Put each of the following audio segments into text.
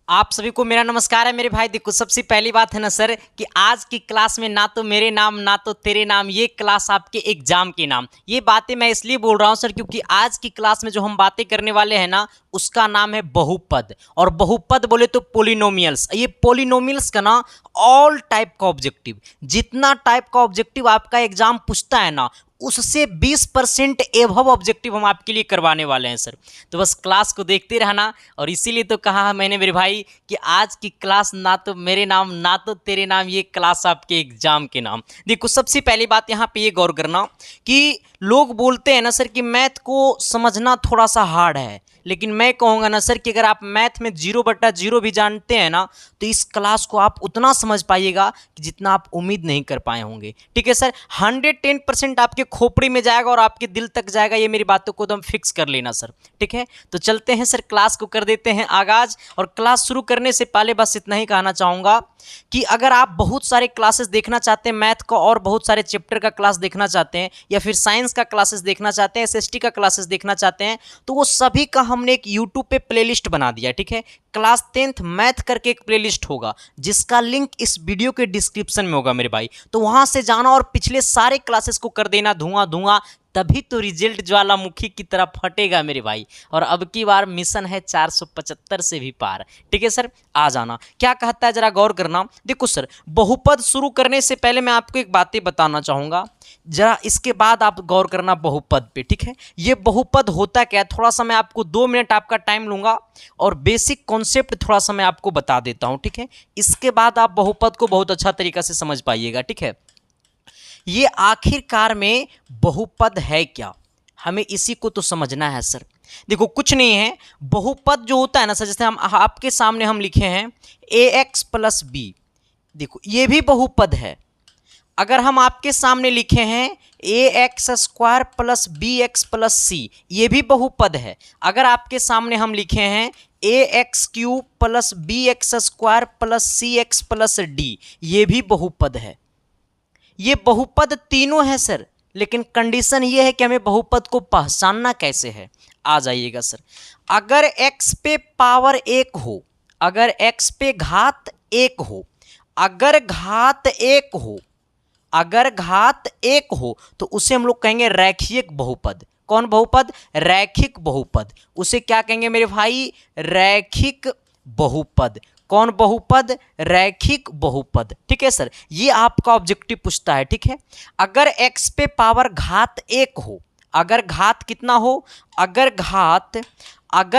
आप सभी को मेरा नमस्कार है मेरे भाई। देखो, सबसे पहली बात है ना सर कि आज की क्लास में ना तो मेरे नाम ना तो तेरे नाम, ये क्लास आपके एग्जाम के नाम। ये बातें मैं इसलिए बोल रहा हूँ सर क्योंकि आज की क्लास में जो हम बातें करने वाले हैं ना उसका नाम है बहुपद। और बहुपद बोले तो पोलिनोमियल्स। ये पोलिनोमियल्स का ना ऑल टाइप का ऑब्जेक्टिव, जितना टाइप का ऑब्जेक्टिव आपका एग्जाम पूछता है ना उससे 20% एभव ऑब्जेक्टिव हम आपके लिए करवाने वाले हैं सर। तो बस क्लास को देखते रहना। और इसीलिए तो कहा मैंने मेरे भाई कि आज की क्लास ना तो मेरे नाम ना तो तेरे नाम, ये क्लास आपके एग्जाम के नाम। देखो, सबसे पहली बात यहाँ पे ये गौर करना कि लोग बोलते हैं ना सर कि मैथ को समझना थोड़ा सा हार्ड है, लेकिन मैं कहूँगा ना सर कि अगर आप मैथ में 0/0 भी जानते हैं ना तो इस क्लास को आप उतना समझ पाइएगा कि जितना आप उम्मीद नहीं कर पाए होंगे। ठीक है सर, 110% आपके खोपड़ी में जाएगा और आपके दिल तक जाएगा, ये मेरी बातों को एकदम फिक्स कर लेना सर। ठीक है, तो चलते हैं सर, क्लास को कर देते हैं आगाज। और क्लास शुरू करने से पहले बस इतना ही कहना चाहूँगा कि अगर आप बहुत सारे क्लासेस देखना चाहते हैं मैथ का और बहुत सारे चैप्टर का क्लास देखना चाहते हैं, या फिर साइंस का क्लासेस देखना चाहते हैं, एसएसटी का क्लासेस देखना चाहते हैं, तो वो सभी का हमने एक यूट्यूब पे प्लेलिस्ट बना दिया। ठीक है, क्लास 10th मैथ करके एक प्लेलिस्ट होगा जिसका लिंक इस वीडियो के डिस्क्रिप्शन में होगा मेरे भाई। तो वहां से जाना और पिछले सारे क्लासेस को कर देना धुआं धुआं, तभी तो रिजल्ट ज्वालामुखी की तरह फटेगा मेरे भाई। और अब की बार मिशन है 475 से भी पार। ठीक है सर, आ जाना। क्या कहता है जरा गौर करना। देखो सर, बहुपद शुरू करने से पहले मैं आपको एक बातें बताना चाहूँगा, जरा इसके बाद आप गौर करना बहुपद पे। ठीक है, ये बहुपद होता क्या है, थोड़ा सा मैं आपको 2 मिनट आपका टाइम लूँगा और बेसिक कॉन्सेप्ट थोड़ा सा मैं आपको बता देता हूँ। ठीक है, इसके बाद आप बहुपद को बहुत अच्छा तरीका से समझ पाइएगा। ठीक है, ये आखिरकार में बहुपद है क्या, हमें इसी को तो समझना है सर। देखो, कुछ नहीं है। बहुपद जो होता है ना सर, जैसे हम आपके सामने हम लिखे हैं ax+b, देखो ये भी बहुपद है। अगर हम आपके सामने लिखे हैं ax² + bx+c, ये भी बहुपद है। अगर आपके सामने हम लिखे हैं ax³ + bx² + cx+d, ये भी बहुपद है। ये बहुपद तीनों है सर, लेकिन कंडीशन ये है कि हमें बहुपद को पहचानना कैसे है। आ जाइएगा सर, अगर x पे पावर 1 हो, अगर x पे घात 1 हो, अगर घात 1 हो, अगर घात 1 हो तो उसे हम लोग कहेंगे रैखिक बहुपद। कौन बहुपद? रैखिक बहुपद। उसे क्या कहेंगे मेरे भाई? रैखिक बहुपद। कौन बहुपद? रैखिक बहुपद। ठीक है सर, ये आपका ऑब्जेक्टिव पूछता है। ठीक है, अगर x पे पावर घात 1 हो, अगर घात कितना हो, अगर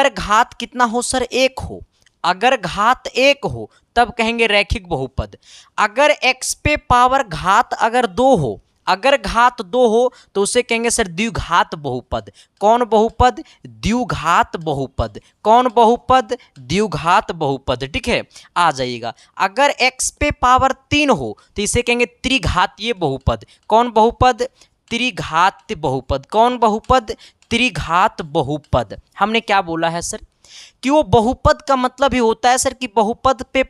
घात कितना हो सर? 1 हो, अगर घात 1 हो तब कहेंगे रैखिक बहुपद। अगर x पे पावर घात अगर 2 हो, अगर घात 2 हो तो उसे कहेंगे सर द्विघात बहुपद। कौन बहुपद? द्विघात बहुपद। कौन बहुपद? द्विघात बहुपद। ठीक है, आ जाइएगा। अगर x पे पावर 3 हो तो इसे कहेंगे त्रिघातीय बहुपद। कौन बहुपद? त्रिघात बहुपद। कौन बहुपद? त्रिघात बहुपद। हमने क्या बोला है सर कि वो बहुपद का मतलब ही होता है सर कि बहुपद पे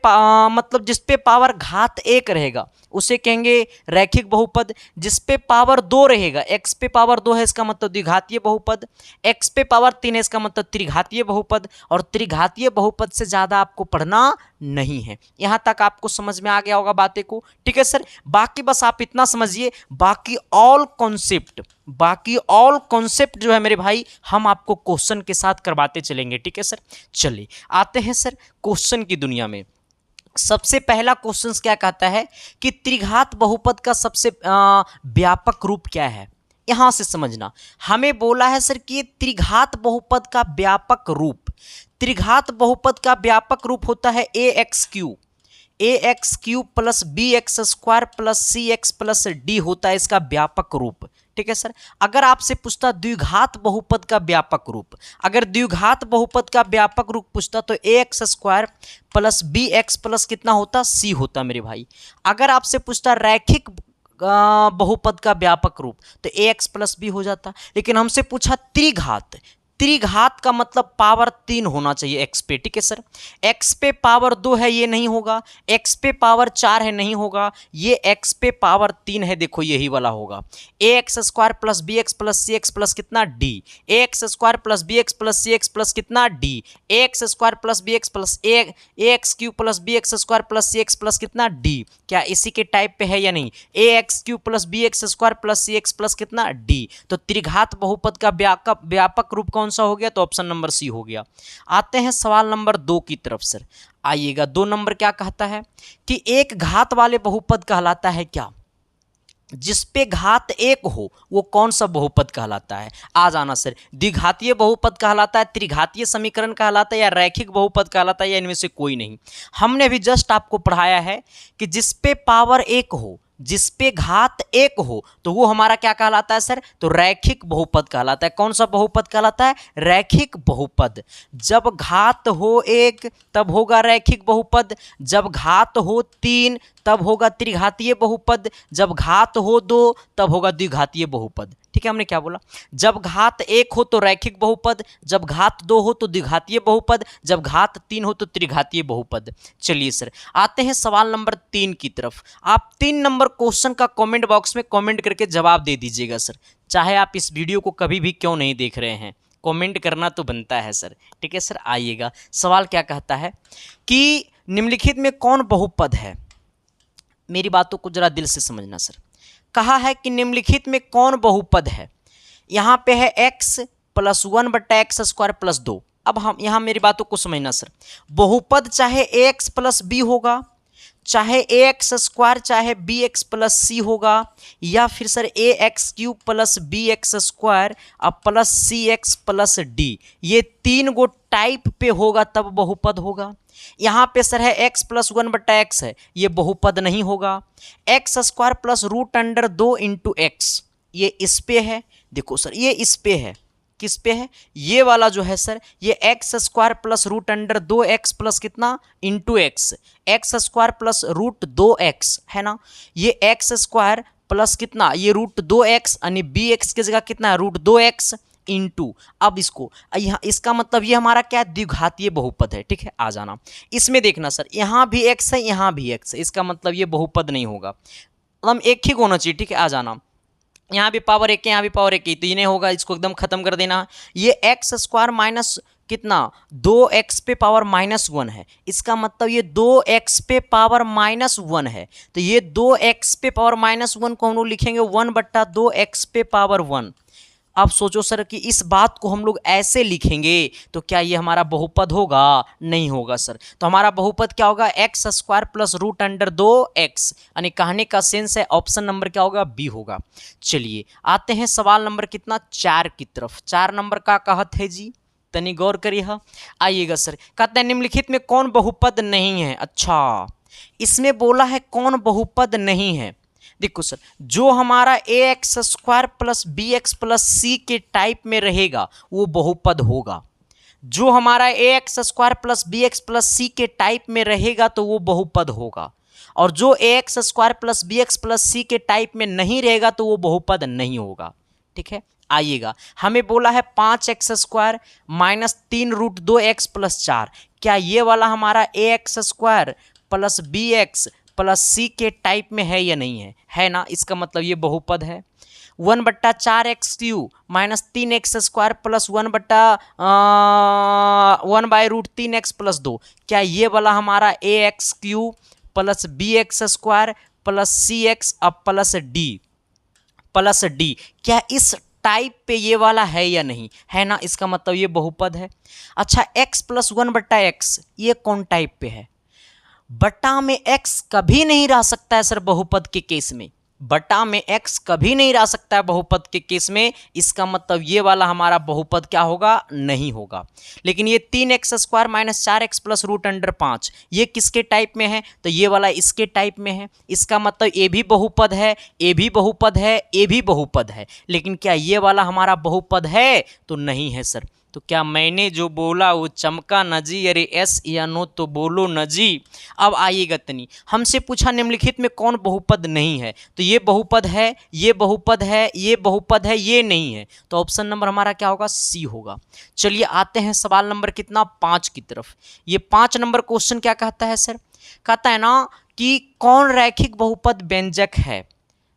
मतलब जिस पे पावर घात 1 रहेगा उसे कहेंगे रैखिक बहुपद। जिस पे पावर 2 रहेगा, x पे पावर 2 है इसका मतलब द्विघातीय बहुपद, x पे पावर 3 है इसका मतलब त्रिघातीय बहुपद। और त्रिघातीय बहुपद से ज़्यादा आपको पढ़ना नहीं है। यहाँ तक आपको समझ में आ गया होगा बातें को। ठीक है सर, बाकी बस आप इतना समझिए, बाकी ऑल कॉन्सेप्ट जो है मेरे भाई हम आपको क्वेश्चन के साथ करवाते चलेंगे। ठीक है सर, चलिए आते हैं सर क्वेश्चन की दुनिया में। सबसे पहला क्वेश्चन क्या कहता है कि त्रिघात बहुपद का सबसे व्यापक रूप क्या है। यहां से समझना, हमें बोला है सर कि त्रिघात बहुपद का व्यापक रूप, त्रिघात बहुपद का व्यापक रूप होता है ax³ + bx² + cx+d होता है इसका व्यापक रूप। ठीक है सर, अगर आपसे पूछता द्विघात बहुपद का व्यापक रूप, अगर द्विघात बहुपद का व्यापक रूप पूछता तो ax² + bx+ कितना होता? c होता मेरे भाई। अगर आपसे पूछता रैखिक बहुपद का व्यापक रूप तो ax + b हो जाता। लेकिन हमसे पूछा त्रिघात, त्रिघात का मतलब पावर 3 होना चाहिए एक्स पे, ठीक है सर। एक्स पे पावर 2 है, ये नहीं होगा। एक्स पे पावर 4 है, नहीं होगा। ये एक्स पे पावर 3 है, देखो यही वाला होगा। A X square plus B X plus C X plus कितना D, A X square plus B X plus C X plus कितना D, A X square plus B X plus A X Q plus B X square plus C X plus कितना D. क्या इसी के type पे है या नहीं? A X Q plus B X square plus C X plus कितना D. तो त्रिघात बहुपद का व्यापक रूप कौन सा हो गया? तो ऑप्शन नंबर सी हो गया। आते हैं सवाल नंबर 2 की तरफ सर। आइएगा 2 नंबर क्या कहता है कि एक घात वाले बहुपद कहलाता है क्या? जिस पे घात 1 हो वो कौन सा बहुपद कहलाता है? आ जाना सर। द्विघातीय बहुपद कहलाता है, त्रिघातीय समीकरण कहलाता है, या रैखिक बहुपद कहलाता है, या इनमें से कोई नहीं। हमने भी जस्ट आपको पढ़ाया है कि जिस पे पावर 1 हो, जिस पे घात 1 हो, तो वो हमारा क्या कहलाता है सर? तो रैखिक बहुपद कहलाता है। कौन सा बहुपद कहलाता है? रैखिक बहुपद। जब घात हो 1 तब होगा रैखिक बहुपद, जब घात हो 3 तब होगा त्रिघातीय बहुपद, जब घात हो 2 तब होगा द्विघातीय बहुपद। ठीक है, हमने क्या बोला? जब घात 1 हो तो रैखिक बहुपद, जब घात 2 हो तो द्विघातीय बहुपद, जब घात 3 हो तो त्रिघातीय बहुपद। चलिए सर, आते हैं सवाल नंबर 3 की तरफ। आप 3 नंबर क्वेश्चन का कमेंट बॉक्स में कमेंट करके जवाब दे दीजिएगा सर। चाहे आप इस वीडियो को कभी भी क्यों नहीं देख रहे हैं, कमेंट करना तो बनता है सर। ठीक है सर, आइएगा। सवाल क्या कहता है कि निम्नलिखित में कौन बहुपद है? मेरी बातों को जरा दिल से समझना सर। कहा है कि निम्नलिखित में कौन बहुपद है? यहाँ पे है x plus 1/x square plus 2। अब हम यहाँ मेरी बातों को समझना सर। बहुपद चाहे ax प्लस b होगा, चाहे ax स्क्वायर, चाहे bx प्लस c होगा, या फिर sir ax cube plus bx square अब प्लस cx प्लस d। ये 3 गो टाइप पे होगा तब बहुपद होगा। यहाँ पे सर है x प्लस 1/x है, ये बहुपद नहीं होगा। x square plus root under 2 into x, ये इस पे है। देखो सर, ये इस पे है। किस पे है? ये वाला जो है सर, ये x square plus root under 2x plus कितना into X, X square plus root 2x है ना। ये x स्क्वायर प्लस कितना, ये रूट 2x, यानी bx की जगह कितना है? Root 2x into. अब इसको यहाँ, इसका मतलब ये हमारा क्या है? द्विघातीय बहुपद है। ठीक है, आ जाना। इसमें देखना सर, यहाँ भी x है, यहाँ भी x है, इसका मतलब ये बहुपद नहीं होगा। मतलब एक ही होना चाहिए। ठीक है, आ जाना। यहाँ भी पावर 1 है, यहाँ भी पावर 1 है, तो ये नहीं होगा, इसको एकदम खत्म कर देना। ये x स्क्वायर माइनस कितना, 2x पे पावर -1 है, इसका मतलब ये 2x पे पावर -1 है। तो ये 2x पे पावर -1 को हम लोग लिखेंगे 1/2x पे पावर 1। अब सोचो सर कि इस बात को हम लोग ऐसे लिखेंगे तो क्या ये हमारा बहुपद होगा? नहीं होगा सर। तो हमारा बहुपद क्या होगा? X square plus root under 2x, यानी कहने का सेंस है ऑप्शन नंबर क्या होगा? बी होगा। चलिए आते हैं सवाल नंबर कितना, 4 की तरफ। 4 नंबर का कहत है जी, तनी गौर करिए। आइएगा सर, कहते हैं निम्नलिखित में कौन बहुपद नहीं है? अच्छा, इसमें बोला है कौन बहुपद नहीं है। देखो सर, जो हमारा ax square plus bx plus c के टाइप में रहेगा वो बहुपद होगा। जो हमारा ax square plus bx plus c के टाइप में रहेगा तो वो बहुपद होगा, और जो ax square plus bx plus c के टाइप में नहीं रहेगा तो वो बहुपद नहीं होगा। ठीक है, आइएगा। हमें बोला है 5x square minus 3 root 2x plus 4। क्या ये वाला हमारा ax square plus bx plus C के टाइप में है या नहीं है? है ना, इसका मतलब ये बहुपद है। 1/4x Q minus 3x square plus 1/√3x plus 2। क्या ये वाला हमारा ax Q plus bx square plus cx अब प्लस d, क्या इस टाइप पे ये वाला है या नहीं? है ना, इसका मतलब ये बहुपद है। अच्छा, x प्लस 1/x ये कौन टाइप पे है? बटा में x कभी नहीं रह सकता है सर बहुपद के केस में। बटा में x कभी नहीं रह सकता है बहुपद के केस में, इसका मतलब ये वाला हमारा बहुपद क्या होगा? नहीं होगा। लेकिन ये 3x square minus 4x plus root under 5 ये किसके टाइप में है? तो ये वाला इसके टाइप में है। इसका मतलब ये भी बहुपद है, ये भी बहुपद है, ये भी बहुपद है। लेकिन क्या ये वाला हमारा बहुपद है? तो नहीं है सर। तो क्या मैंने जो बोला वो चमका न जी, अरे एस या नो तो बोलो न जी। अब आइएगा तनी, हमसे पूछा निम्नलिखित में कौन बहुपद नहीं है, तो ये बहुपद है, ये बहुपद है, ये बहुपद है, ये नहीं है, तो ऑप्शन नंबर हमारा क्या होगा, सी होगा। चलिए आते हैं सवाल नंबर कितना, 5 की तरफ। ये 5 नंबर क्वेश्चन क्या कहता है सर, कहता है ना कि कौन रैखिक बहुपद व्यंजक है।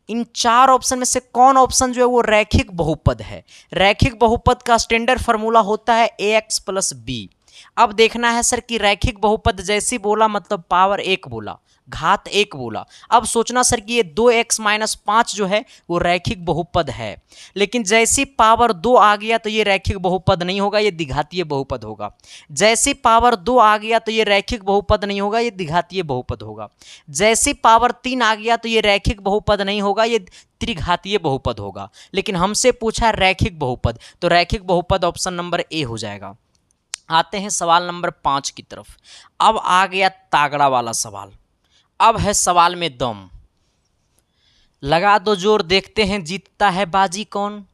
इन 4 ऑप्शन में से कौन ऑप्शन जो है वो रैखिक बहुपद है। रैखिक बहुपद का स्टैंडर्ड फॉर्मूला होता है ax प्लस बी। अब देखना है सर कि रैखिक बहुपद जैसी बोला मतलब पावर 1 बोला, घात 1 बोला। अब सोचना सर कि ये 2x माइनस 5 जो है वो रैखिक बहुपद है, लेकिन जैसी पावर 2 आ गया तो ये रैखिक बहुपद नहीं होगा, ये द्विघातीय बहुपद होगा। जैसी पावर 2 आ गया तो ये रैखिक बहुपद नहीं होगा, ये द्विघातीय बहुपद होगा। जैसी पावर 3 आ गया तो ये रैखिक बहुपद नहीं होगा, ये त्रिघातीय बहुपद होगा। लेकिन हमसे पूछा रैखिक बहुपद, तो रैखिक बहुपद ऑप्शन नंबर ए हो जाएगा। आते हैं सवाल नंबर 5 की तरफ। अब आ गया तागड़ा वाला सवाल, अब है सवाल में दम। लगा दो जोर, देखते हैं जीतता है बाजी कौन।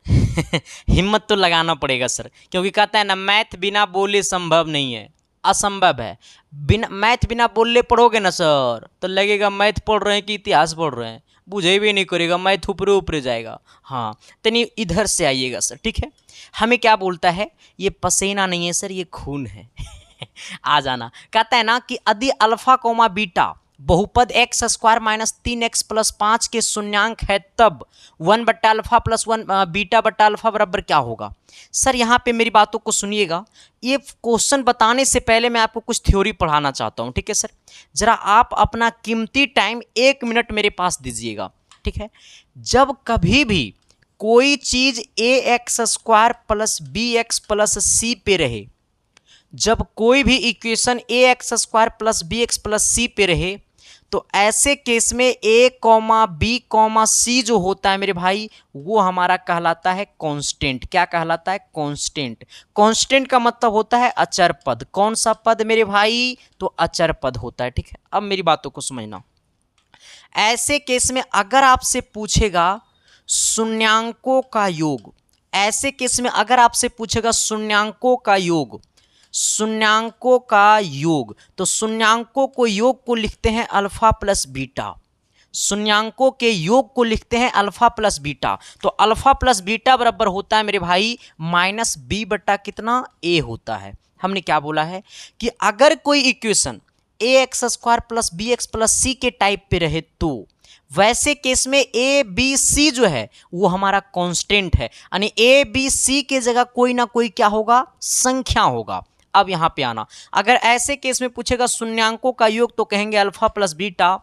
हिम्मत तो लगाना पड़ेगा सर, क्योंकि कहता है ना मैथ बिना बोले संभव नहीं है, असंभव है। बिना मैथ बिना बोले पढ़ोगे ना सर तो लगेगा मैथ पढ़ रहे हैं कि इतिहास पढ़ रहे हैं, बुझे भी नहीं करेगा, मैथ ऊपरे ऊपरे जाएगा। हाँ तनी इधर से आइएगा सर, ठीक है। हमें क्या बोलता है, ये पसीना नहीं है सर, ये खून है। आ जाना, कहता है ना कि यदि अल्फा कोमा बीटा बहुपद x square minus 3x plus 5 के शून्यांक है तब 1 बट्टा अल्फा प्लस 1 बीटा बट्टा अल्फा बराबर क्या होगा। सर यहाँ पे मेरी बातों को सुनिएगा, ये क्वेश्चन बताने से पहले मैं आपको कुछ थ्योरी पढ़ाना चाहता हूँ, ठीक है सर। जरा आप अपना कीमती टाइम 1 मिनट मेरे पास दीजिएगा, ठीक है। जब कभी भी कोई चीज ax square plus bx plus c पे रहे, जब कोई भी equation ax square plus bx plus c पे रहे, तो ऐसे केस में a comma b comma c जो होता है मेरे भाई वो हमारा कहलाता है कांस्टेंट। क्या कहलाता है, कांस्टेंट। कांस्टेंट का मतलब होता है अचर पद। कौन सा पद मेरे भाई, तो अचर पद होता है, ठीक है। अब मेरी बातों को समझना, ऐसे केस में अगर आपसे पूछेगा शून्यांकों का योग, ऐसे केस में अगर आपसे पूछेगा शून्यांकों का योग, शून्यांकों का योग, तो शून्यांकों को योग को लिखते हैं अल्फा प्लस बीटा। शून्यांकों के योग को लिखते हैं अल्फा प्लस बीटा। तो अल्फा प्लस बीटा बराबर होता है मेरे भाई माइनस बी बट्टा कितना, ए होता है। हमने क्या बोला है कि अगर कोई equation A X square plus B X plus C के टाइप पे रहे तो वैसे केस में ए बी सी जो है वो हमारा कांस्टेंट है, यानी ए बी सी के जगह कोई ना कोई क्या होगा, संख्या होगा। अब यहां पे आना, अगर ऐसे केस में पूछेगा शून्यांकों का योग तो कहेंगे अल्फा प्लस बीटा।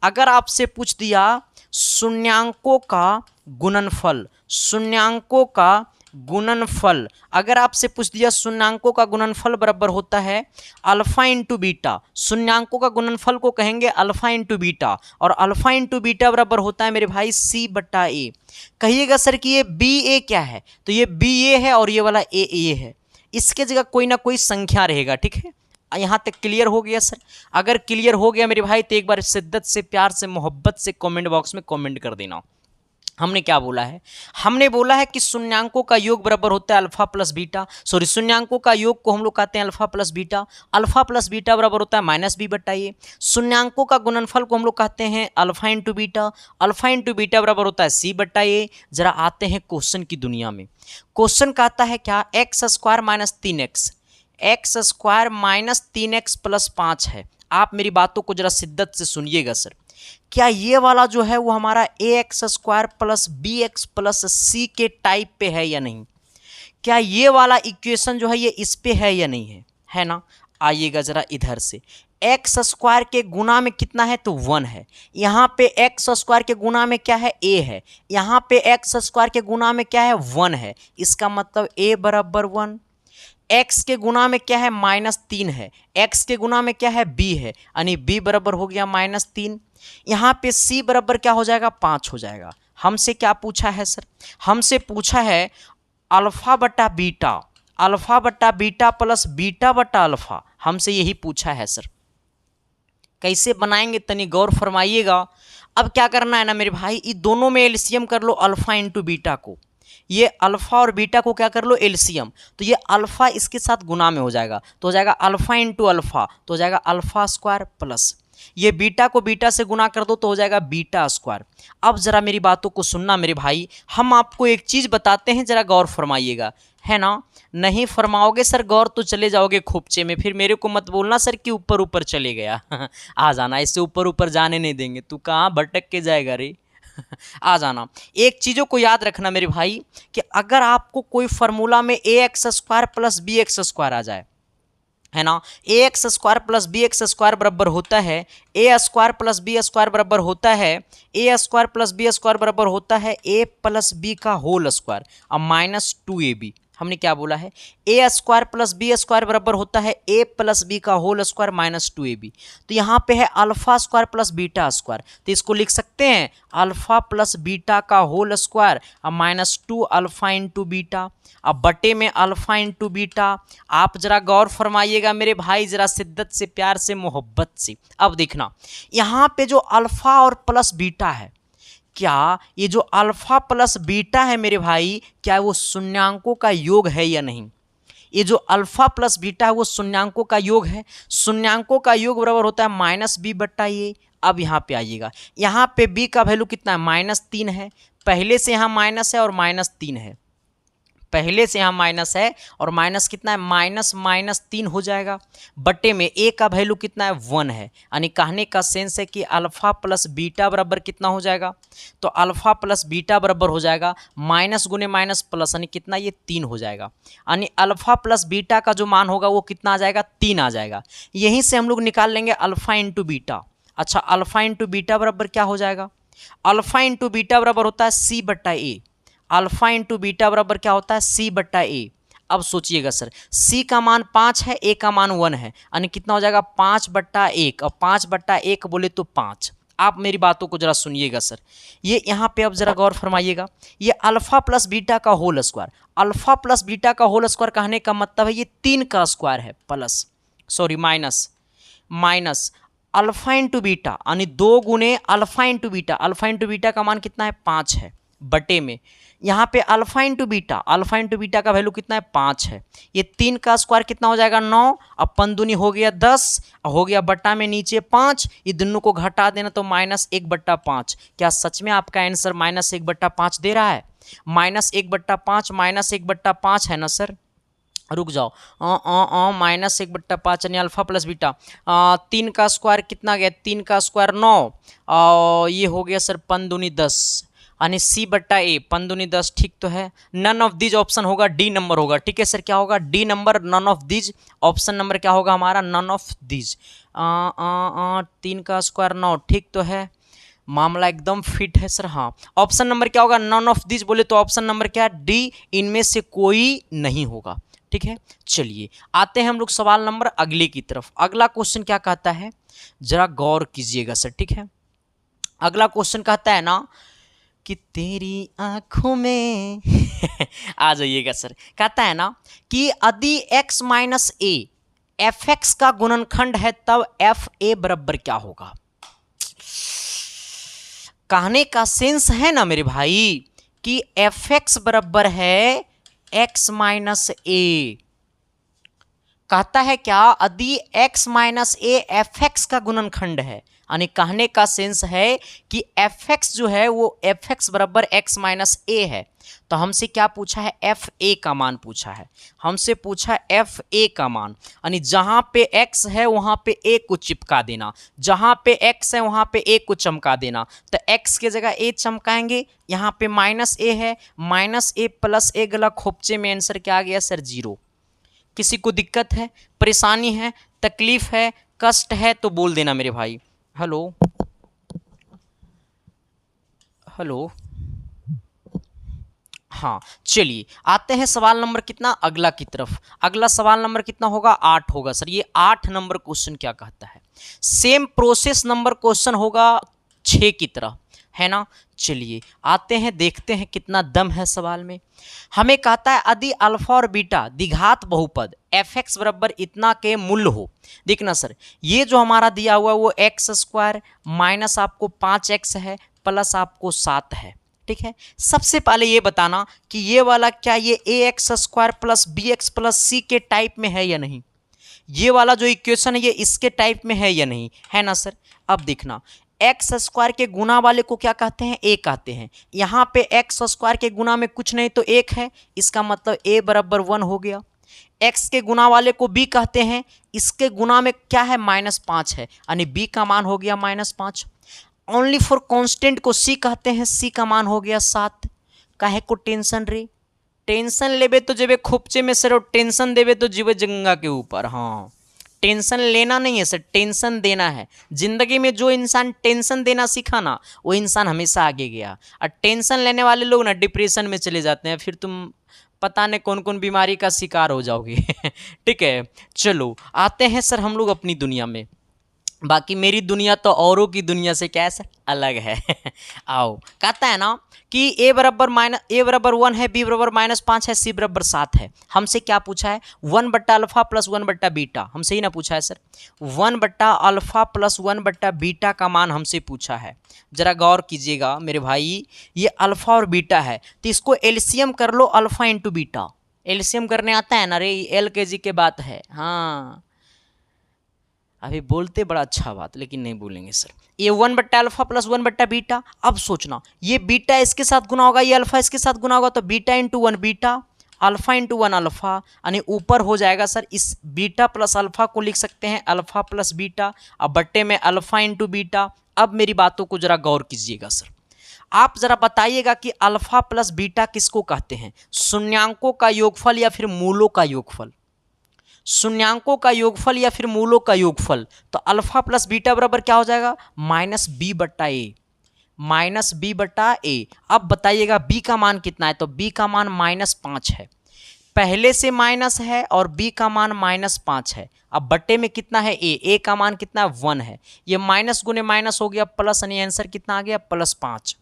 अगर आपसे पूछ दिया शून्यांकों का गुणनफल, शून्यांकों का गुणनफल, अगर आपसे पूछ दिया शून्यांकों का गुणनफल बराबर होता है अल्फा इंटू बीटा, शून्यांकों का गुणनफल को कहेंगे अल्फा इंटू बीटा, और अल्फा इंटू बीटा बराबर होता है मेरे भाई सी बट्टा ए। कहिएगा सर कि ये बी ए क्या है, तो ये बी ए है और ये वाला ए है, इसके जगह कोई ना कोई संख्या रहेगा, ठीक है। यहाँ तक क्लियर हो गया सर। अगर क्लियर हो गया मेरे भाई तो एक बार शिद्दत से, प्यार से, मोहब्बत से कमेंट बॉक्स में कमेंट कर देना। हमने क्या बोला है, हमने बोला है कि शून्यांकों का योग बराबर होता है अल्फा प्लस बीटा, सॉरी शून्यांकों का योग को हम लोग कहते हैं alpha plus beta. Alpha plus beta बराबर होता है माइनस बी बट्टा ए। शून्यांकों का गुणनफल को हम लोग कहते हैं alpha into beta, alpha into beta बराबर होता है सी बट्टा ए। जरा आते हैं क्वेश्चन की दुनिया में। क्वेश्चन कहता है क्या, x square minus 3x, x square minus 3x plus 5 है। आप मेरी बातों को जरा शिद्दत से सुनिएगा सर, क्या ये वाला जो है वो हमारा A X square plus B X plus C के टाइप पे है या नहीं, क्या ये वाला इक्वेशन जो है ये इस पे है या नहीं है, है ना। आइएगा जरा इधर से, एक्स स्क्वायर के गुना में कितना है तो 1 है, यहाँ पे एक्स स्क्वायर के गुना में क्या है ए है, यहाँ पे एक्स स्क्वायर के गुना में क्या है 1 है, इसका मतलब ए बराबर 1। एक्स के गुना में क्या है -3 है, एक्स के गुना में क्या है बी है, यानी बी बराबर हो गया -3। यहाँ पे सी बराबर क्या हो जाएगा 5 हो जाएगा। हमसे क्या पूछा है सर, हमसे पूछा है अल्फा बटा बीटा, अल्फा बटा बीटा प्लस बीटा बटा अल्फा, हमसे यही पूछा है सर। कैसे बनाएंगे तनी गौर फरमाइएगा। अब क्या करना है ना मेरे भाई, ये दोनों में एलसीएम कर लो अल्फा इंटू बीटा को, ये अल्फा और बीटा को क्या कर लो, एलसीएम, तो ये अल्फा इसके साथ गुना में हो जाएगा, तो हो जाएगा अल्फा इंटू अल्फा, तो हो जाएगा अल्फा स्क्वायर प्लस ये बीटा को बीटा से गुना कर दो तो हो जाएगा बीटा स्क्वायर। अब जरा मेरी बातों को सुनना मेरे भाई, हम आपको एक चीज बताते हैं, जरा गौर फरमाइएगा, है ना। नहीं फरमाओगे सर गौर तो चले जाओगे खोपचे में, फिर मेरे को मत बोलना सर कि ऊपर ऊपर चले गया आ जाना, इससे ऊपर ऊपर जाने नहीं देंगे, तू कहाँ भटक के जाएगा रे आ जाना। एक चीज़ों को याद रखना मेरे भाई कि अगर आपको कोई फार्मूला में A X square plus B X square आ जाए, है ना, A X square plus B X square बराबर होता है A square plus B square बराबर होता है A square plus B square बराबर होता है ए प्लस बी का होल स्क्वायर अब माइनस 2ab। हमने क्या बोला है, A square plus B square बराबर होता है ए प्लस बी का होल स्क्वायर माइनस 2ab। तो यहाँ पे है alpha square plus beta square, तो इसको लिख सकते हैं अल्फा प्लस बीटा का होल स्क्वायर अब माइनस 2 अल्फा इंटू बीटा, अब बटे में अल्फा इंटू बीटा। आप जरा गौर फरमाइएगा मेरे भाई, जरा शिद्दत से, प्यार से, मोहब्बत से। अब देखना यहाँ पे जो अल्फा और प्लस बीटा है, क्या ये जो अल्फा प्लस बीटा है मेरे भाई, क्या वो शून्यांकों का योग है या नहीं। ये जो अल्फा प्लस बीटा है वो शून्यांकों का योग है, शून्यांकों का योग बराबर होता है माइनस बी बट्टा ए। अब यहाँ पे आइएगा, यहाँ पे बी का वैल्यू कितना है, -3 है, पहले से यहाँ माइनस है और -3 है, पहले से यहाँ माइनस है और माइनस कितना है, -3 हो जाएगा, बटे में ए का वैल्यू कितना है, 1 है, यानी कहने का सेंस है कि अल्फा प्लस बीटा बराबर कितना हो जाएगा, तो अल्फा प्लस बीटा बराबर हो जाएगा माइनस गुने माइनस प्लस, यानी कितना, ये 3 हो जाएगा, यानी अल्फा प्लस बीटा का जो मान होगा वो कितना आ जाएगा, 3 आ जाएगा। यहीं से हम लोग निकाल लेंगे अल्फा इंटू बीटा। अच्छा, अल्फा इंटू बीटा बराबर क्या हो जाएगा, अल्फा इंटू बीटा बराबर होता है सी बट्टा ए, अल्फा इंटू बीटा बराबर क्या होता है, सी बट्टा ए। अब सोचिएगा सर, सी का मान 5 है, ए का मान 1 है, यानी कितना हो जाएगा 5/1, और 5/1 बोले तो 5। आप मेरी बातों को जरा सुनिएगा सर, ये यहाँ पे अब जरा गौर फरमाइएगा, ये अल्फा प्लस बीटा का whole square, alpha plus beta का होल स्क्वायर कहने का मतलब है ये 3 का स्क्वायर है, plus sorry minus alpha into beta, यानी 2 गुने alpha into beta, alpha into beta का मान कितना है, 5 है, बटे में यहाँ पे अल्फा इंटू बीटा का वैल्यू कितना है, 5 है, ये 3 का स्क्वायर कितना हो जाएगा, 9, अब 5 दूनी हो गया 10, हो गया बट्टा में नीचे 5, ये दोनों को घटा देना तो -1/5। क्या सच में आपका आंसर -1/5 दे रहा है, -1/5 -1/5 है ना सर, रुक जाओ, -1/5 यानी अल्फा प्लस बीटा, 3 का स्क्वायर कितना गया, 3 का स्क्वायर 9, और ये हो गया सर 5 दूनी 10, यानी सी बट्टा ए, 5 दूनी 10, ठीक तो है। नन ऑफ दीज ऑप्शन होगा, डी नंबर होगा, ठीक है सर, क्या होगा, D number, none of these, option number क्या होगा हमारा, नन ऑफ दीज। 3 का स्क्वायर 9, ठीक तो है, मामला एकदम फिट है सर। हाँ, ऑप्शन नंबर क्या होगा, नन ऑफ दीज बोले तो ऑप्शन नंबर क्या है, डी, इनमें से कोई नहीं होगा, ठीक है। चलिए आते हैं हम लोग सवाल नंबर अगले की तरफ। अगला क्वेश्चन क्या कहता है, जरा गौर कीजिएगा सर, ठीक है। अगला क्वेश्चन कहता है ना कि तेरी आंखों में आ जाइएगा सर, कहता है ना कि यदि x minus A F x का गुणनखंड है तब एफ ए बराबर क्या होगा। कहने का सेंस है ना मेरे भाई कि एफ एक्स बराबर है x माइनस ए, कहता है क्या, यदि x minus A F x का गुणनखंड है, यानी कहने का सेंस है कि एफ एक्स जो है वो एफ एक्स बराबर एक्स माइनस ए है। तो हमसे क्या पूछा है, एफ ए का मान पूछा है, हमसे पूछा एफ ए का मान, यानी जहाँ पे एक्स है वहाँ पे ए को चिपका देना, जहाँ पे एक्स है वहाँ पे ए को चमका देना। तो एक्स के जगह ए चमकाएंगे, यहाँ पे माइनस ए है, माइनस ए प्लस ए गला खोपचे में आंसर क्या आ गया सर, 0। किसी को दिक्कत है, परेशानी है, तकलीफ है, कष्ट है तो बोल देना मेरे भाई। हेलो हेलो, हाँ चलिए आते हैं सवाल नंबर कितना, अगला की तरफ। अगला सवाल नंबर कितना होगा, 8 होगा सर। ये 8 नंबर क्वेश्चन क्या कहता है, सेम प्रोसेस नंबर क्वेश्चन होगा 6 की तरह, है ना। चलिए आते हैं, देखते हैं कितना दम है सवाल में। हमें कहता है यदि अल्फा और बीटा द्विघात बहुपद एफ एक्स बराबर इतना के मूल्य हो। देखना सर, ये जो हमारा दिया हुआ है वो एक्स स्क्वायर माइनस आपको 5x है प्लस आपको 7 है, ठीक है। सबसे पहले ये बताना कि ये वाला क्या ये ax square plus bx plus C के टाइप में है या नहीं। ये वाला जो इक्वेशन है ये इसके टाइप में है या नहीं, है ना सर। अब देखना एक्स स्क्वायर के गुना वाले को क्या कहते हैं, ए कहते हैं। यहाँ पे एक्स स्क्वायर के गुना में कुछ नहीं तो एक है, इसका मतलब ए बराबर 1 हो गया। एक्स के गुना वाले को बी कहते हैं, इसके गुना में क्या है -5 है, यानी बी का मान हो गया -5। ओनली फॉर कांस्टेंट को सी कहते हैं, सी का मान हो गया 7। काहे को टेंशन रे, टेंशन लेबे तो जेबे खोपचे में सर, और टेंशन देवे तो जीवे जंगा के ऊपर। हाँ, टेंशन लेना नहीं है सर, टेंशन देना है। जिंदगी में जो इंसान टेंशन देना सीखा ना, वो इंसान हमेशा आगे गया। और टेंशन लेने वाले लोग ना डिप्रेशन में चले जाते हैं, फिर तुम पता नहीं कौन कौन बीमारी का शिकार हो जाओगे। ठीक है, चलो आते हैं सर हम लोग अपनी दुनिया में। बाकी मेरी दुनिया तो औरों की दुनिया से क्या है सर, अलग है। आओ, कहता है ना कि a बराबर 1 है, b बराबर -5 है, c बराबर 7 है। हमसे क्या पूछा है, 1 बट्टा अल्फा प्लस 1 बट्टा बीटा, हमसे ही ना पूछा है सर। 1 बट्टा अल्फा प्लस 1 बट्टा बीटा का मान हमसे पूछा है। जरा गौर कीजिएगा मेरे भाई, ये अल्फा और बीटा है तो इसको एलसीएम कर लो, अल्फा इंटू बीटा। एलसीएम करने आता है ना रे, LKG के बात है। हाँ, अभी बोलते बड़ा अच्छा बात, लेकिन नहीं बोलेंगे सर। ये 1 बट्टा अल्फा प्लस 1 बट्टा बीटा। अब सोचना, ये बीटा इसके साथ गुना होगा, ये अल्फा इसके साथ गुना होगा, तो beta into 1 beta, alpha into 1 alpha, यानी ऊपर हो जाएगा सर, इस बीटा प्लस अल्फा को लिख सकते हैं अल्फा प्लस बीटा, अब बट्टे में अल्फा इंटू बीटा। अब मेरी बातों को जरा गौर कीजिएगा सर, आप जरा बताइएगा कि अल्फा प्लस बीटा किसको कहते हैं, शून्यांकों का योगफल या फिर मूलों का योगफल। शून्यांकों का योगफल या फिर मूलों का योगफल, तो अल्फा प्लस बीटा बराबर क्या हो जाएगा, -b बट्टा ए, -b बट्टा ए। अब बताइएगा b का मान कितना है, तो b का मान -5 है, पहले से माइनस है और b का मान -5 है। अब बट्टे में कितना है, a का मान कितना है, 1 है। ये माइनस गुने माइनस हो गया प्लस, यानी आंसर कितना आ गया, +5।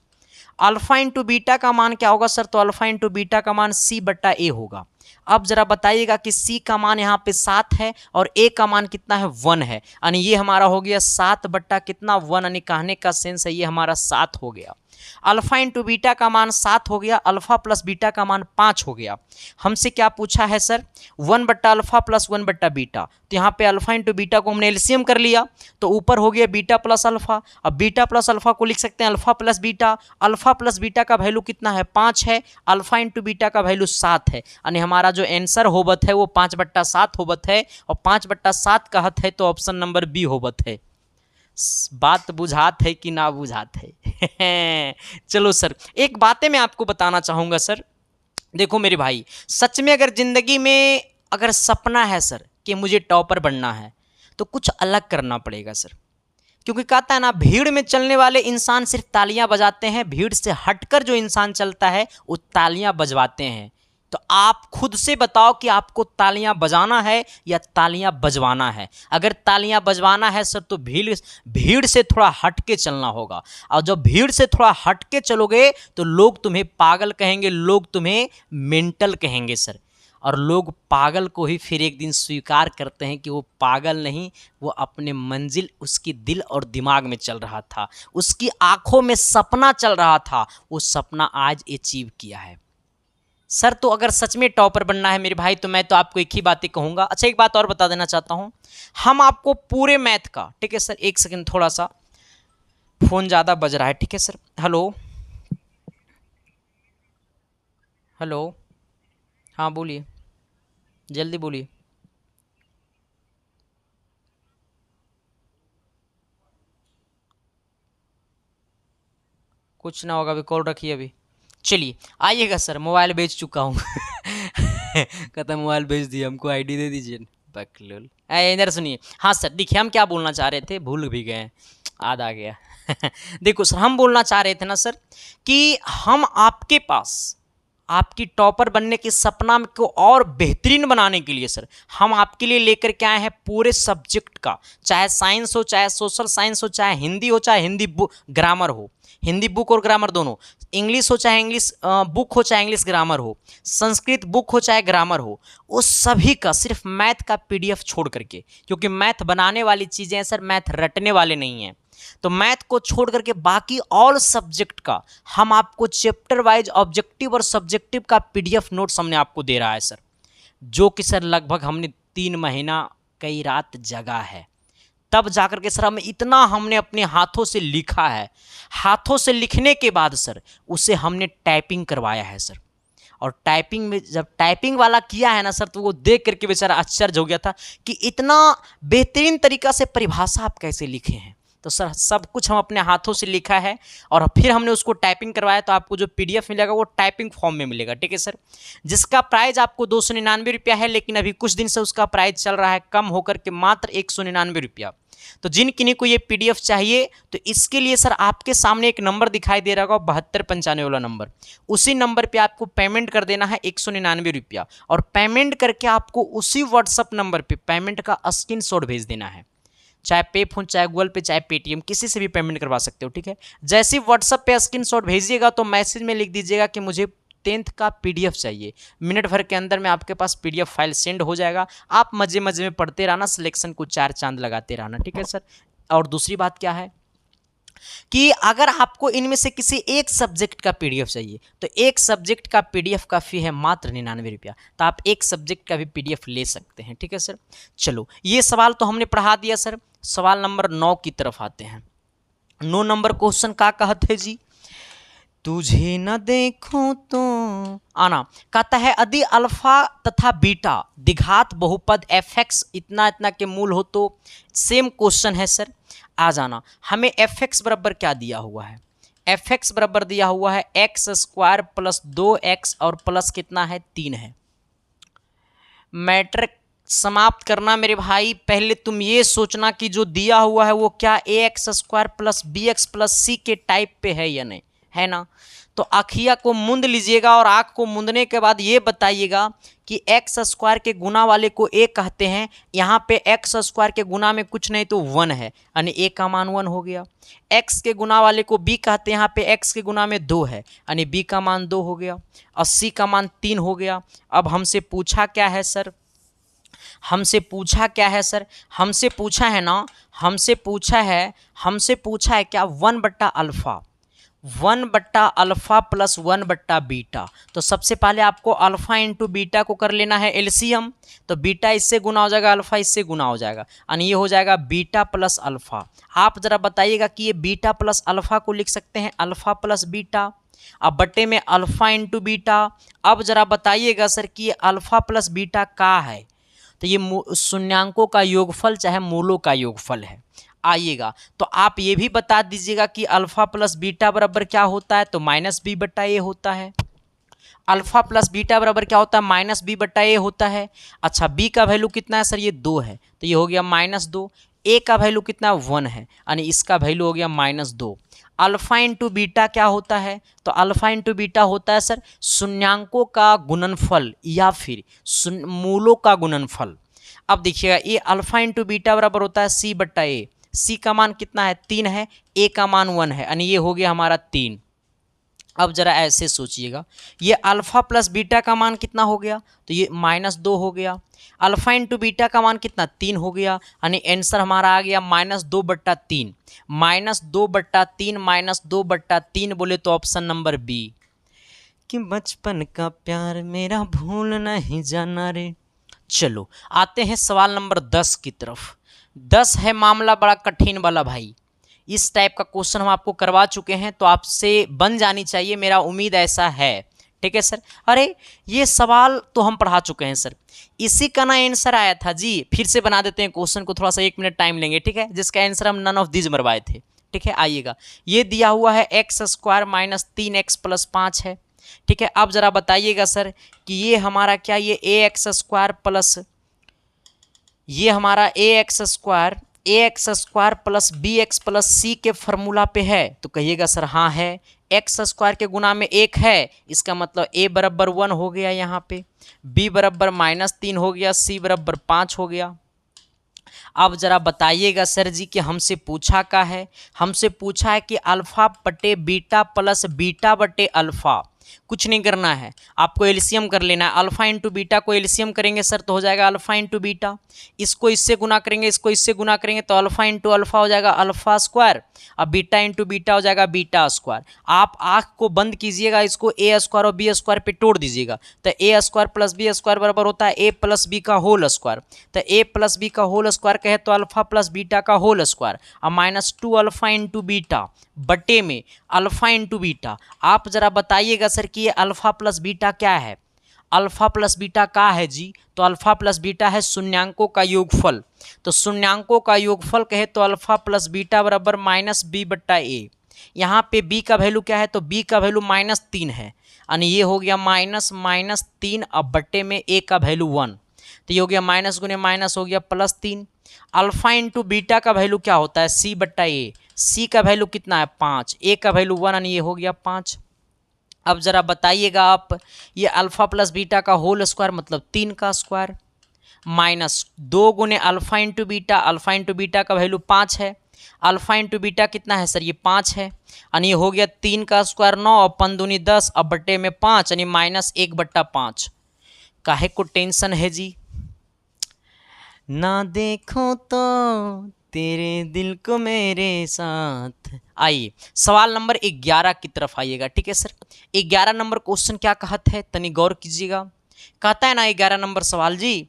अल्फा इंटू बीटा का मान क्या होगा सर, तो अल्फा इंटू बीटा का मान c बट्टा ए होगा। अब जरा बताइएगा कि c का मान यहाँ पे 7 है और a का मान कितना है, 1 है, यानी ये हमारा हो गया 7 बट्टा कितना, 1, यानी कहने का सेंस है ये हमारा 7 हो गया। अल्फा इंटू बीटा का मान 7 हो गया, अल्फा प्लस बीटा का मान 5 हो गया। हमसे क्या पूछा है सर, 1 बट्टा अल्फा प्लस 1 बट्टा बीटा, तो यहाँ पे अल्फा इंटू बीटा को हमने एलसीएम कर लिया, तो ऊपर हो गया बीटा प्लस अल्फा। अब बीटा प्लस अल्फा को लिख सकते हैं alpha plus beta, alpha plus beta का वैल्यू कितना है, 5 है, अल्फा इंटू बीटा का वैल्यू 7 है, यानी हमारा जो आंसर होबत है वो 5 बट्टा 7 होबत है, और 5 बट्टा 7 कहत है तो ऑप्शन नंबर बी होबत है। बात बुझात है कि ना बुझात है। चलो सर, एक बातें मैं आपको बताना चाहूँगा सर। देखो मेरे भाई, सच में अगर ज़िंदगी में अगर सपना है सर कि मुझे टॉपर बनना है, तो कुछ अलग करना पड़ेगा सर। क्योंकि कहता है ना, भीड़ में चलने वाले इंसान सिर्फ तालियां बजाते हैं, भीड़ से हटकर जो इंसान चलता है वो तालियां बजवाते हैं। तो आप खुद से बताओ कि आपको तालियां बजाना है या तालियां बजवाना है। अगर तालियां बजवाना है सर, तो भीड़ से थोड़ा हट के चलना होगा, और जब भीड़ से थोड़ा हट के चलोगे तो लोग तुम्हें पागल कहेंगे, लोग तुम्हें मेंटल कहेंगे सर। और लोग पागल को ही फिर एक दिन स्वीकार करते हैं कि वो पागल नहीं, वो अपने मंजिल उसकी दिल और दिमाग में चल रहा था, उसकी आंखों में सपना चल रहा था, वो सपना आज अचीव किया है सर। तो अगर सच में टॉपर बनना है मेरे भाई, तो मैं तो आपको एक ही बात ही कहूँगा। अच्छा, एक बात और बता देना चाहता हूँ, हम आपको पूरे मैथ का, ठीक है सर, एक सेकंड, थोड़ा सा फ़ोन ज़्यादा बज रहा है, ठीक है सर। हेलो हेलो, हाँ बोलिए, जल्दी बोलिए। कुछ ना होगा, अभी कॉल रखिए अभी। चलिए आइएगा सर, मोबाइल बेच चुका हूँ। कहता मोबाइल बेच दिया, हमको आईडी दे दीजिए। बकलोल, इधर सुनिए। हाँ सर, देखिए हम क्या बोलना चाह रहे थे, भूल भी गए, याद आ गया। देखो सर, हम बोलना चाह रहे थे ना सर कि हम आपके पास आपकी टॉपर बनने के सपना को और बेहतरीन बनाने के लिए सर, हम आपके लिए लेकर के आए हैं पूरे सब्जेक्ट का, चाहे साइंस हो, चाहे सोशल साइंस हो, चाहे हिंदी हो, चाहे हिंदी ग्रामर हो, हिंदी बुक और ग्रामर दोनों, इंग्लिश हो चाहे इंग्लिश बुक हो, चाहे इंग्लिश ग्रामर हो, संस्कृत बुक हो चाहे ग्रामर हो, उस सभी का सिर्फ मैथ का PDF छोड़ करके। क्योंकि मैथ बनाने वाली चीज़ें हैं सर, मैथ रटने वाले नहीं हैं। तो मैथ को छोड़ करके बाकी ऑल सब्जेक्ट का हम आपको चैप्टर वाइज ऑब्जेक्टिव और सब्जेक्टिव का पीडीएफ नोट्स हमने आपको दे रहा है सर, जो कि सर लगभग हमने 3 महीना कई रात जगा है, तब जाकर के सर हमने अपने हाथों से लिखा है। हाथों से लिखने के बाद सर उसे हमने टाइपिंग करवाया है सर, और टाइपिंग में जब टाइपिंग वाला किया है ना सर, तो वो देख करके बेचारा आश्चर्य हो गया था कि इतना बेहतरीन तरीका से परिभाषा आप कैसे लिखे हैं। तो सर सब कुछ हम अपने हाथों से लिखा है और फिर हमने उसको टाइपिंग करवाया, तो आपको जो पीडीएफ मिलेगा वो टाइपिंग फॉर्म में मिलेगा, ठीक है सर, जिसका प्राइस आपको 299 रुपया है, लेकिन अभी कुछ दिन से उसका प्राइस चल रहा है कम होकर के मात्र 199 रुपया। तो जिन किन्हीं को ये पीडीएफ चाहिए तो इसके लिए सर आपके सामने एक नंबर दिखाई दे रहा होगा 7295 वाला नंबर, उसी नंबर पे आपको पेमेंट कर देना है 199 रुपया, और पेमेंट करके आपको उसी व्हाट्सअप नंबर पे पेमेंट का स्क्रीनशॉट भेज देना है, चाहे पे फोन, चाहे गूगल पे, चाहे पेटीएम, किसी से भी पेमेंट करवा सकते हो, ठीक है। जैसे व्हाट्सअप पे स्क्रीनशॉट भेजिएगा तो मैसेज में लिख दीजिएगा कि मुझे 10th का पीडीएफ चाहिए, मिनट भर के अंदर में आपके पास पीडीएफ फाइल सेंड हो जाएगा। आप मजे मजे में पढ़ते रहना, सिलेक्शन को 4 चांद लगाते रहना, ठीक है सर। और दूसरी बात क्या है कि अगर आपको इनमें से किसी एक सब्जेक्ट का पीडीएफ चाहिए तो एक सब्जेक्ट का पीडीएफ का फी है मात्र 99 रुपया, तो आप एक सब्जेक्ट का भी पीडीएफ ले सकते हैं, ठीक है सर। चलो ये सवाल तो हमने पढ़ा दिया सर, सवाल नंबर 9 की तरफ आते हैं। 9 नंबर क्वेश्चन का कहते हैं जी, तुझे न देखो तो आना, कहता है यदि अल्फा तथा बीटा द्विघात बहुपद fx इतना इतना के मूल हो तो, सेम क्वेश्चन है सर, आ जाना। हमें fx बराबर क्या दिया हुआ है, fx बराबर दिया हुआ है x² प्लस 2x और प्लस कितना है 3 है। मैटर समाप्त करना मेरे भाई, पहले तुम ये सोचना कि जो दिया हुआ है वो क्या ax² plus bx plus c के टाइप पे है या नहीं, है ना। तो आँखिया को मूंद लीजिएगा और आँख को मूंदने के बाद ये बताइएगा कि x² के गुना वाले को a कहते हैं, यहाँ पे x² के गुना में कुछ नहीं तो 1 है, यानी a का मान 1 हो गया। x के गुना वाले को b कहते हैं, यहाँ पे x के गुना में 2 है, यानी b का मान 2 हो गया, और c का मान 3 हो गया। अब हमसे पूछा क्या है सर, हमसे पूछा क्या है सर, हमसे पूछा है ना, हमसे पूछा है क्या 1/अल्फा, 1/अल्फा प्लस 1/बीटा। तो सबसे पहले आपको अल्फा इंटू बीटा को कर लेना है एलसीएम, तो बीटा इससे गुना हो जाएगा, अल्फा इससे गुना हो जाएगा, यानी ये हो जाएगा बीटा प्लस अल्फा। आप जरा बताइएगा कि ये बीटा प्लस अल्फा को लिख सकते हैं अल्फा प्लस बीटा, अब बट्टे में अल्फा इंटू बीटा। अब जरा बताइएगा सर कि ये अल्फा प्लस बीटा का है, तो ये शून्यांकों का योगफल चाहे मूलों का योगफल है। आइएगा तो आप ये भी बता दीजिएगा कि अल्फा प्लस बीटा बराबर क्या होता है, तो -b/a होता है। अल्फा प्लस बीटा बराबर क्या होता है, -b/a होता है। अच्छा b का वैल्यू कितना है सर, ये 2 है, तो ये हो गया -2। a का वैल्यू कितना 1 है, यानी इसका वैल्यू हो गया -2। अल्फा इंटू बीटा क्या होता है, तो अल्फा इंटू बीटा होता है सर शून्यांकों का गुणनफल या फिर मूलों का गुणनफल। अब देखिएगा ये अल्फा इंटू बीटा बराबर होता है c/a, c का मान कितना है 3 है, a का मान 1 है, यानी ये हो गया हमारा 3। अब जरा ऐसे सोचिएगा, ये अल्फा प्लस बीटा का मान कितना हो गया, तो ये -2 हो गया। अल्फा इंटू बीटा का मान कितना 3 हो गया, यानी आंसर हमारा आ गया -2/3। -2/3 बोले तो ऑप्शन नंबर बी, कि बचपन का प्यार मेरा भूल नहीं जाना रे। चलो आते हैं सवाल नंबर 10 की तरफ। 10 है मामला बड़ा कठिन वाला भाई, इस टाइप का क्वेश्चन हम आपको करवा चुके हैं, तो आपसे बन जानी चाहिए, मेरा उम्मीद ऐसा है, ठीक है सर। अरे ये सवाल तो हम पढ़ा चुके हैं सर, इसी का ना आंसर आया था जी, फिर से बना देते हैं क्वेश्चन को, थोड़ा सा 1 मिनट टाइम लेंगे, ठीक है, जिसका आंसर हम नन ऑफ दीज मरवाए थे, ठीक है। आइएगा ये दिया हुआ है x² - 3x + 5 है, ठीक है। अब जरा बताइएगा सर कि ये हमारा क्या, ये ax² प्लस ये हमारा ax² plus bx plus c के फॉर्मूला पे है, तो कहिएगा सर हाँ है। x² के गुना में 1 है, इसका मतलब a बराबर 1 हो गया, यहाँ पे b बराबर -3 हो गया, c बराबर 5 हो गया। अब जरा बताइएगा सर जी कि हमसे पूछा क्या है, हमसे पूछा है कि अल्फा बटे बीटा प्लस बीटा बटे अल्फा कुछ नहीं करना है, आपको एलसीएम कर लेना है। अल्फा इंटू बीटा को एलसीएम करेंगे सर तो हो जाएगा अल्फा इंटू बीटा, इसको इससे गुना करेंगे, इसको इससे गुना करेंगे तो अल्फा इंटू अल्फा हो जाएगा अल्फा स्क्वायर, अब बीटा इंटू बीटा हो जाएगा बीटा स्क्वायर। आप आँख को बंद कीजिएगा, इसको ए स्क्वायर और बी स्क्वायर पे तोड़ दीजिएगा, तो ए स्क्वायर प्लस बी स्क्वायर बराबर होता है ए प्लस बी का होल स्क्वायर, तो ए प्लस बी का होल स्क्वायर कहे तो अल्फा प्लस बीटा का होल स्क्वायर, अब -2 अल्फा इंटू बीटा बटे में अल्फा इंटू बीटा। आप जरा बताइएगा सर कि ये अल्फा प्लस बीटा क्या है? अल्फा प्लस बीटा का है जी? तो अल्फा प्लस बीटा है शून्यांकों का योगफल, तो शून्यांकों का योगफल कहे तो अल्फा प्लस बीटा बराबर -b/a। यहाँ पे b का वैल्यू क्या है? तो b का वैल्यू -3 है, यानी ये हो गया -3, अब बट्टे में a का वैल्यू 1, तो ये हो गया माइनस गुने माइनस हो गया +3। अल्फा इंटू बीटा का वैल्यू क्या होता है? c/a, c का वैल्यू कितना है? 5, a का वैल्यू 1, यानी ये हो गया 5। अब जरा बताइएगा आप, ये अल्फा प्लस बीटा का होल स्क्वायर मतलब 3 का स्क्वायर, -2 गुने alpha into beta, alpha into beta का वैल्यू 5 है, अल्फा इंटू बीटा कितना है सर? ये 5 है, यानी ये हो गया 3 का स्क्वायर 9, और 5 दूनी 10, अब बट्टे में 5, यानी -1/5। काहे को टेंशन है जी? ना देखो तो तेरे दिल को मेरे साथ। आइए सवाल नंबर 11 की तरफ आइएगा, ठीक है सर। 11 नंबर क्वेश्चन क्या कहता है, तनी गौर कीजिएगा। कहता है ना 11 नंबर सवाल जी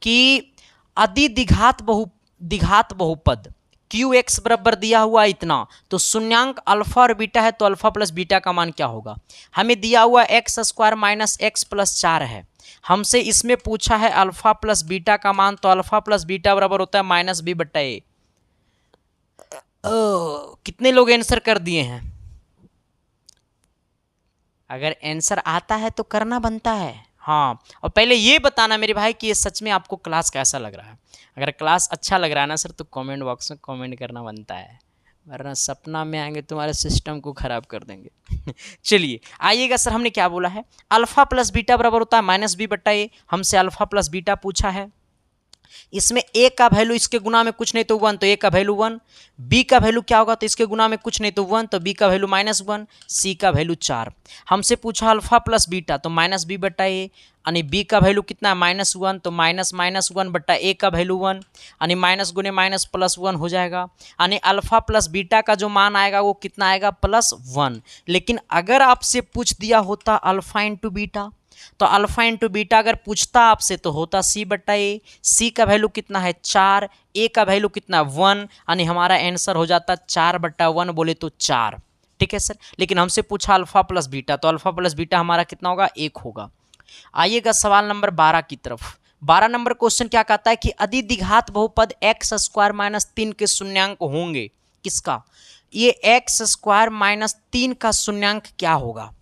कि द्विघात बहुपद QX बराबर दिया हुआ इतना, तो शून्यांक अल्फा और बीटा है, तो अल्फा प्लस बीटा का मान क्या होगा? हमें दिया हुआ x² - x + 4 है, हमसे इसमें पूछा है अल्फा प्लस बीटा का मान, तो अल्फा प्लस बीटा बराबर होता है -b/a। कितने लोग आंसर कर दिए हैं? अगर आंसर आता है तो करना बनता है, हाँ। और पहले ये बताना मेरे भाई कि ये सच में आपको क्लास कैसा लग रहा है। अगर क्लास अच्छा लग रहा है ना सर, तो कमेंट बॉक्स में कमेंट करना बनता है, वरना सपना में आएंगे तुम्हारे सिस्टम को खराब कर देंगे। चलिए आइएगा सर, हमने क्या बोला है? अल्फा प्लस बीटा बराबर होता है -b/a। हमसे अल्फा प्लस बीटा पूछा है, इसमें a का वैल्यू इसके गुना में कुछ नहीं तो 1, तो a का वैल्यू 1, b का वैल्यू क्या होगा? तो इसके गुना में कुछ नहीं तो 1, तो b का वैल्यू -1, c का वैल्यू 4। हमसे पूछा अल्फा प्लस बीटा, तो -b/a, यानी b का वैल्यू कितना है? -1, तो -1/a का वैल्यू 1, यानी माइनस गुने माइनस +1 हो जाएगा, यानी अल्फा प्लस बीटा का जो मान आएगा वो कितना आएगा? +1। लेकिन अगर आपसे पूछ दिया होता अल्फा इंटू बीटा, तो अल्फा इंटू बीटा अगर पूछता आपसे तो होता c/a। c का वैल्यू कितना है? 4, a का वैल्यू कितना? 1, यानी हमारा आंसर हो जाता 4/1, बोले तो 4, ठीक है सर। लेकिन हमसे पूछा अल्फा प्लस बीटा, तो अल्फा प्लस बीटा हमारा कितना होगा? 1 होगा। आइएगा सवाल नंबर 12 की तरफ। 12 नंबर क्वेश्चन क्या कहता है कि यदि द्विघात बहुपद x² - 3 के शून्यांक होंगे, किसका? ये x² - 3 का शून्यांक क्या होगा?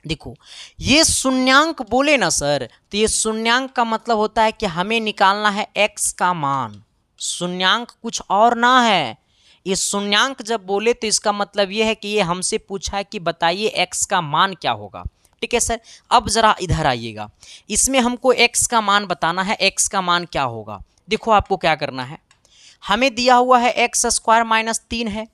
देखो ये शून्यांक बोले ना सर, तो ये शून्यांक का मतलब होता है कि हमें निकालना है x का मान, शून्यांक कुछ और ना है। ये शून्यांक जब बोले तो इसका मतलब ये है कि ये हमसे पूछा है कि बताइए x का मान क्या होगा, ठीक है सर। अब जरा इधर आइएगा, इसमें हमको x का मान बताना है, x का मान क्या होगा। देखो आपको क्या करना है, हमें दिया हुआ है x² - 3 है,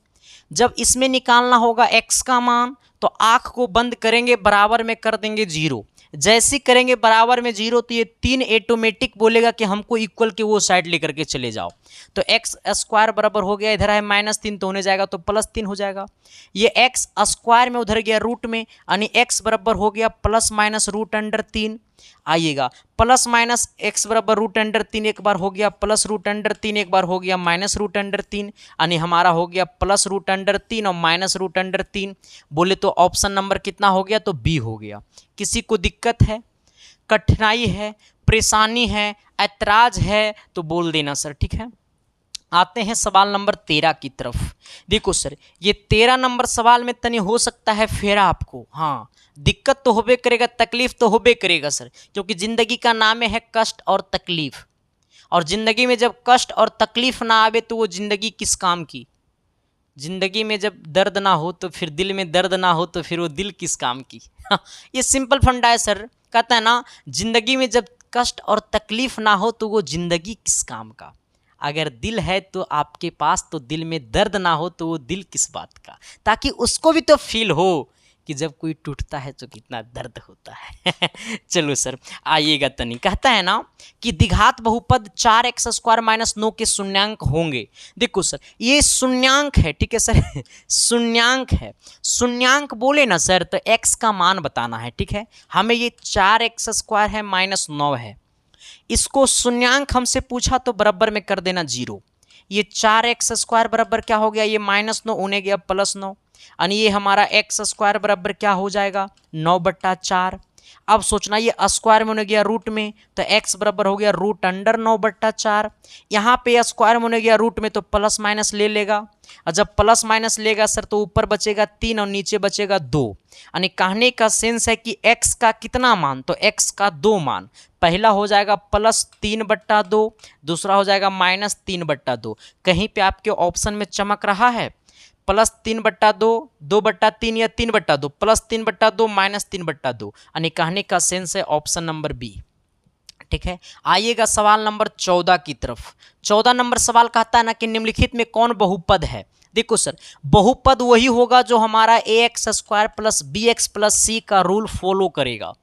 जब इसमें निकालना होगा x का मान तो आँख को बंद करेंगे, बराबर में कर देंगे 0। जैसे करेंगे बराबर में 0 तो ये 3 ऑटोमेटिक बोलेगा कि हमको इक्वल के वो साइड लेकर के चले जाओ, तो x² बराबर हो गया, इधर है -3 तो होने जाएगा तो +3 हो जाएगा। ये x² में उधर गया रूट में, यानी x बराबर हो गया ±√3। आइएगा प्लस माइनस x बराबर √3, एक बार हो गया +√3, एक बार हो गया -√3, यानी हमारा हो गया +√3 और -√3। बोले तो ऑप्शन नंबर कितना हो गया? तो बी हो गया। किसी को दिक्कत है, कठिनाई है, परेशानी है, ऐतराज है तो बोल देना सर, ठीक है। आते हैं सवाल नंबर 13 की तरफ। देखो सर ये 13 नंबर सवाल में तनी हो सकता है फेरा आपको, हाँ दिक्कत तो होबे करेगा, तकलीफ तो होबे करेगा सर, क्योंकि ज़िंदगी का नाम है कष्ट और तकलीफ, और ज़िंदगी में जब कष्ट और तकलीफ ना आवे तो वो ज़िंदगी किस काम की। ज़िंदगी में जब दर्द ना हो तो फिर दिल में दर्द ना हो तो फिर वो दिल किस काम की। ये सिंपल फंडा है सर, कहता है ना ज़िंदगी में जब कष्ट और तकलीफ ना हो तो वो ज़िंदगी किस काम का। अगर दिल है तो आपके पास, तो दिल में दर्द ना हो तो वो दिल किस बात का, ताकि उसको भी तो फील हो कि कि जब कोई टूटता है तो कितना दर्द होता है। चलो सर आइएगा तनी, कहता है ना कि द्विघात बहुपद 4x² - 9 के शून्यांक होंगे। देखो सर ये शून्यांक है, ठीक है सर, शून्यांक है। शून्यांक बोले ना सर तो x का मान बताना है, ठीक है। हमें ये 4x² है -9 है, इसको शून्यांक हमसे पूछा तो बराबर में कर देना 0। ये 4x² बराबर क्या हो गया, ये -9 उन्हें गया +9, यानी ये हमारा x² बराबर क्या हो जाएगा 9/4। अब सोचना ये स्क्वायर में होने गया रूट में, तो x बराबर हो गया √9/4। यहाँ पे स्क्वायर में होने गया रूट में तो प्लस माइनस ले लेगा, और जब प्लस माइनस लेगा सर तो ऊपर बचेगा 3 और नीचे बचेगा 2। यानी कहने का सेंस है कि x का कितना मान, तो x का 2 मान। पहला हो जाएगा +3/2, दूसरा हो जाएगा -3/2। कहीं पे आपके ऑप्शन में चमक रहा है +3/2, 2/3 या 3/2, +3/2 -3/2, यानी कहने का सेंस है ऑप्शन नंबर बी, ठीक है। आइएगा सवाल नंबर 14 की तरफ। 14 नंबर सवाल कहता है ना कि निम्नलिखित में कौन बहुपद है। देखो सर बहुपद वही होगा जो हमारा ax² + bx + c का रूल फॉलो करेगा,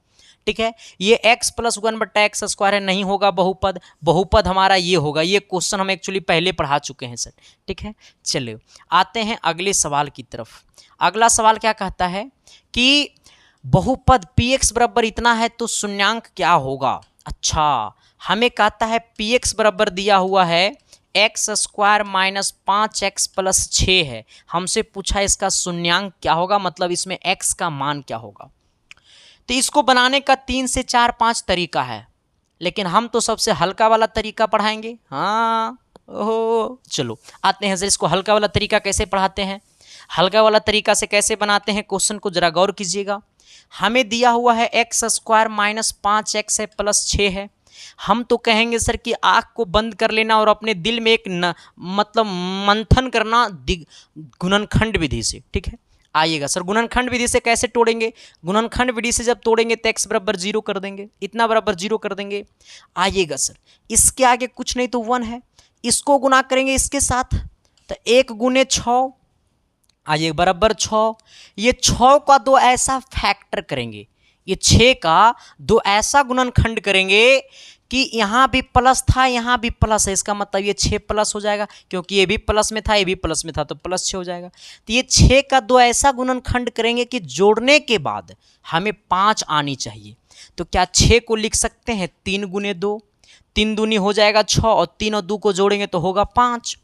ठीक है। ये x + 1/x² है, नहीं होगा बहुपद। बहुपद हमारा ये होगा। ये क्वेश्चन हम एक्चुअली पहले पढ़ा चुके हैं सर, ठीक है। चलिए आते हैं अगले सवाल की तरफ। अगला सवाल क्या कहता है कि बहुपद px बराबर इतना है तो शून्यांक क्या होगा। अच्छा हमें कहता है px बराबर दिया हुआ है x² - 5x + 6 है। हमसे पूछा इसका शून्यांक क्या होगा, मतलब इसमें x का मान क्या होगा। तो इसको बनाने का 3 से 4 5 तरीका है, लेकिन हम तो सबसे हल्का वाला तरीका पढ़ाएंगे। हाँ ओहो चलो आते हैं सर, इसको हल्का वाला तरीका कैसे पढ़ाते हैं, हल्का वाला तरीका से कैसे बनाते हैं। क्वेश्चन को जरा गौर कीजिएगा। हमें दिया हुआ है x² - 5x है +6 है। हम तो कहेंगे सर कि आँख को बंद कर लेना और अपने दिल में एक मतलब मंथन करना गुणनखंड विधि से, ठीक है। आइएगा सर गुणनखंड विधि से कैसे तोड़ेंगे। गुणनखंड विधि से जब तोड़ेंगे तो x बराबर 0 कर देंगे, इतना बराबर 0 कर देंगे। आइएगा सर इसके आगे कुछ नहीं तो 1 है, इसको गुना करेंगे इसके साथ तो 1 × 6 आइए बराबर 6। ये 6 का 2 ऐसा फैक्टर करेंगे, ये 6 का 2 ऐसा गुणनखंड करेंगे कि यहाँ भी प्लस था यहाँ भी प्लस है, इसका मतलब ये 6 प्लस हो जाएगा, क्योंकि ये भी प्लस में था ये भी प्लस में था तो +6 हो जाएगा। तो ये 6 का 2 ऐसा गुणनखंड करेंगे कि जोड़ने के बाद हमें 5 आनी चाहिए। तो क्या 6 को लिख सकते हैं 3 × 2, 3 दूनी हो जाएगा 6 और 3 और 2 को जोड़ेंगे तो होगा 5।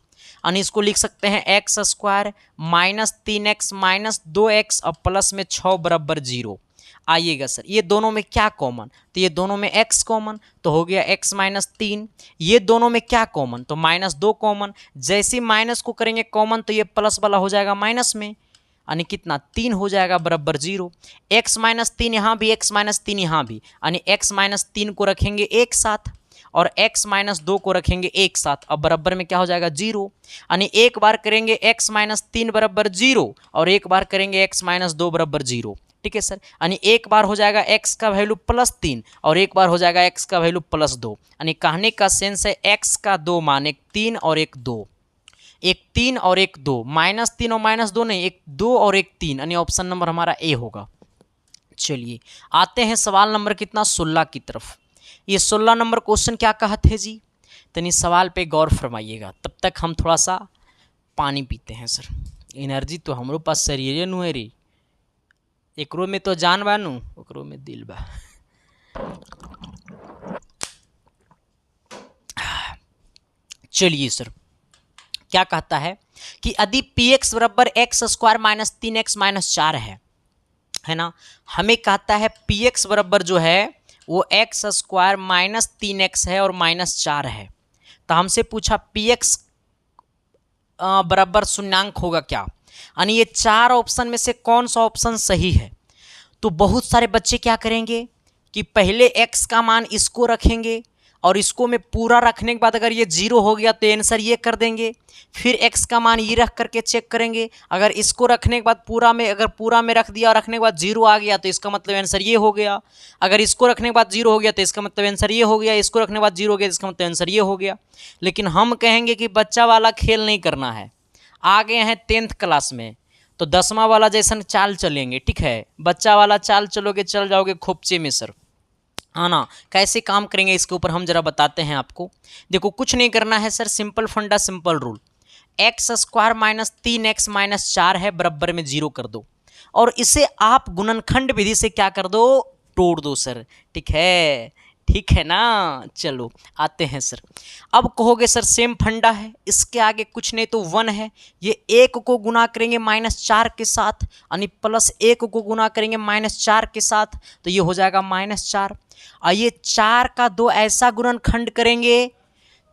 यानी इसको लिख सकते हैं x² - 3x - 2x और प्लस में 6 बराबर 0। आइएगा सर ये दोनों में क्या कॉमन, तो ये दोनों में x कॉमन तो हो गया x - 3। ये दोनों में क्या कॉमन, तो -2 कॉमन। जैसे माइनस को करेंगे कॉमन तो ये प्लस वाला हो जाएगा माइनस में, यानी कितना 3 हो जाएगा बराबर 0। x - 3 यहाँ भी, x - 3 यहाँ भी, यानी x - 3 को रखेंगे एक साथ और x - 2 को रखेंगे एक साथ। अब बराबर में क्या हो जाएगा 0, यानी एक बार करेंगे x - 3 बराबर 0 और एक बार करेंगे x - 2 बराबर 0, ठीक है सर। यानी एक बार हो जाएगा x का वैल्यू +3 और एक बार हो जाएगा x का वैल्यू +2। यानी कहने का सेंस है x का 2 मान, एक 3 और एक 2, एक 3 और एक 2, -3 और -2 नहीं, एक 2 और एक 3, यानी ऑप्शन नंबर हमारा ए होगा। चलिए आते हैं सवाल नंबर कितना 16 की तरफ। ये 16 नंबर क्वेश्चन क्या कहते हैं जी, तनी सवाल पे गौर फरमाइएगा। तब तक हम थोड़ा सा पानी पीते हैं सर, एनर्जी तो हमरो पास शरीर नु है रे, एकरो में तो जान बा नु ओकरो में दिल बा। चलिए सर क्या कहता है कि यदि px बराबर x² - 3x - 4 है ना। हमें कहता है px बराबर जो है वो x² - 3x है और -4 है। तो हमसे पूछा px बराबर शून्यांक होगा क्या, यानी ये 4 ऑप्शन में से कौन सा ऑप्शन सही है। तो बहुत सारे बच्चे क्या करेंगे कि पहले x का मान इसको रखेंगे और इसको में पूरा रखने के बाद अगर ये 0 हो गया तो आंसर ये कर देंगे, फिर x का मान ये रख करके चेक करेंगे। अगर इसको रखने के बाद पूरा में, अगर पूरा में रख दिया और रखने के बाद 0 आ गया तो इसका मतलब आंसर ये हो गया। अगर इसको रखने के बाद 0 हो गया तो इसका मतलब आंसर ये हो गया, इसको रखने के बाद 0 हो गया तो इसका मतलब आंसर ये हो गया। लेकिन हम कहेंगे कि बच्चा वाला खेल नहीं करना है, आ गए हैं 10th क्लास में, तो 10वां वाला जैसा चाल चलेंगे, ठीक है, बच्चा वाला चाल चलोगे, चल जाओगे खोपचे में सर, हाँ ना। कैसे काम करेंगे इसके ऊपर हम जरा बताते हैं आपको। देखो कुछ नहीं करना है सर, सिंपल फंडा, simple rule, x square minus 3x minus 4 है बराबर में 0 कर दो, और इसे आप गुणनखंड विधि से क्या कर दो, तोड़ दो सर, ठीक है, ठीक है ना। चलो आते हैं सर, अब कहोगे सर सेम फंडा है, इसके आगे कुछ नहीं तो 1 है, ये 1 को गुना करेंगे -4 के साथ, यानी +1 को गुना करेंगे -4 के साथ, तो ये हो जाएगा -4, और ये 4 का 2 ऐसा गुणनखंड करेंगे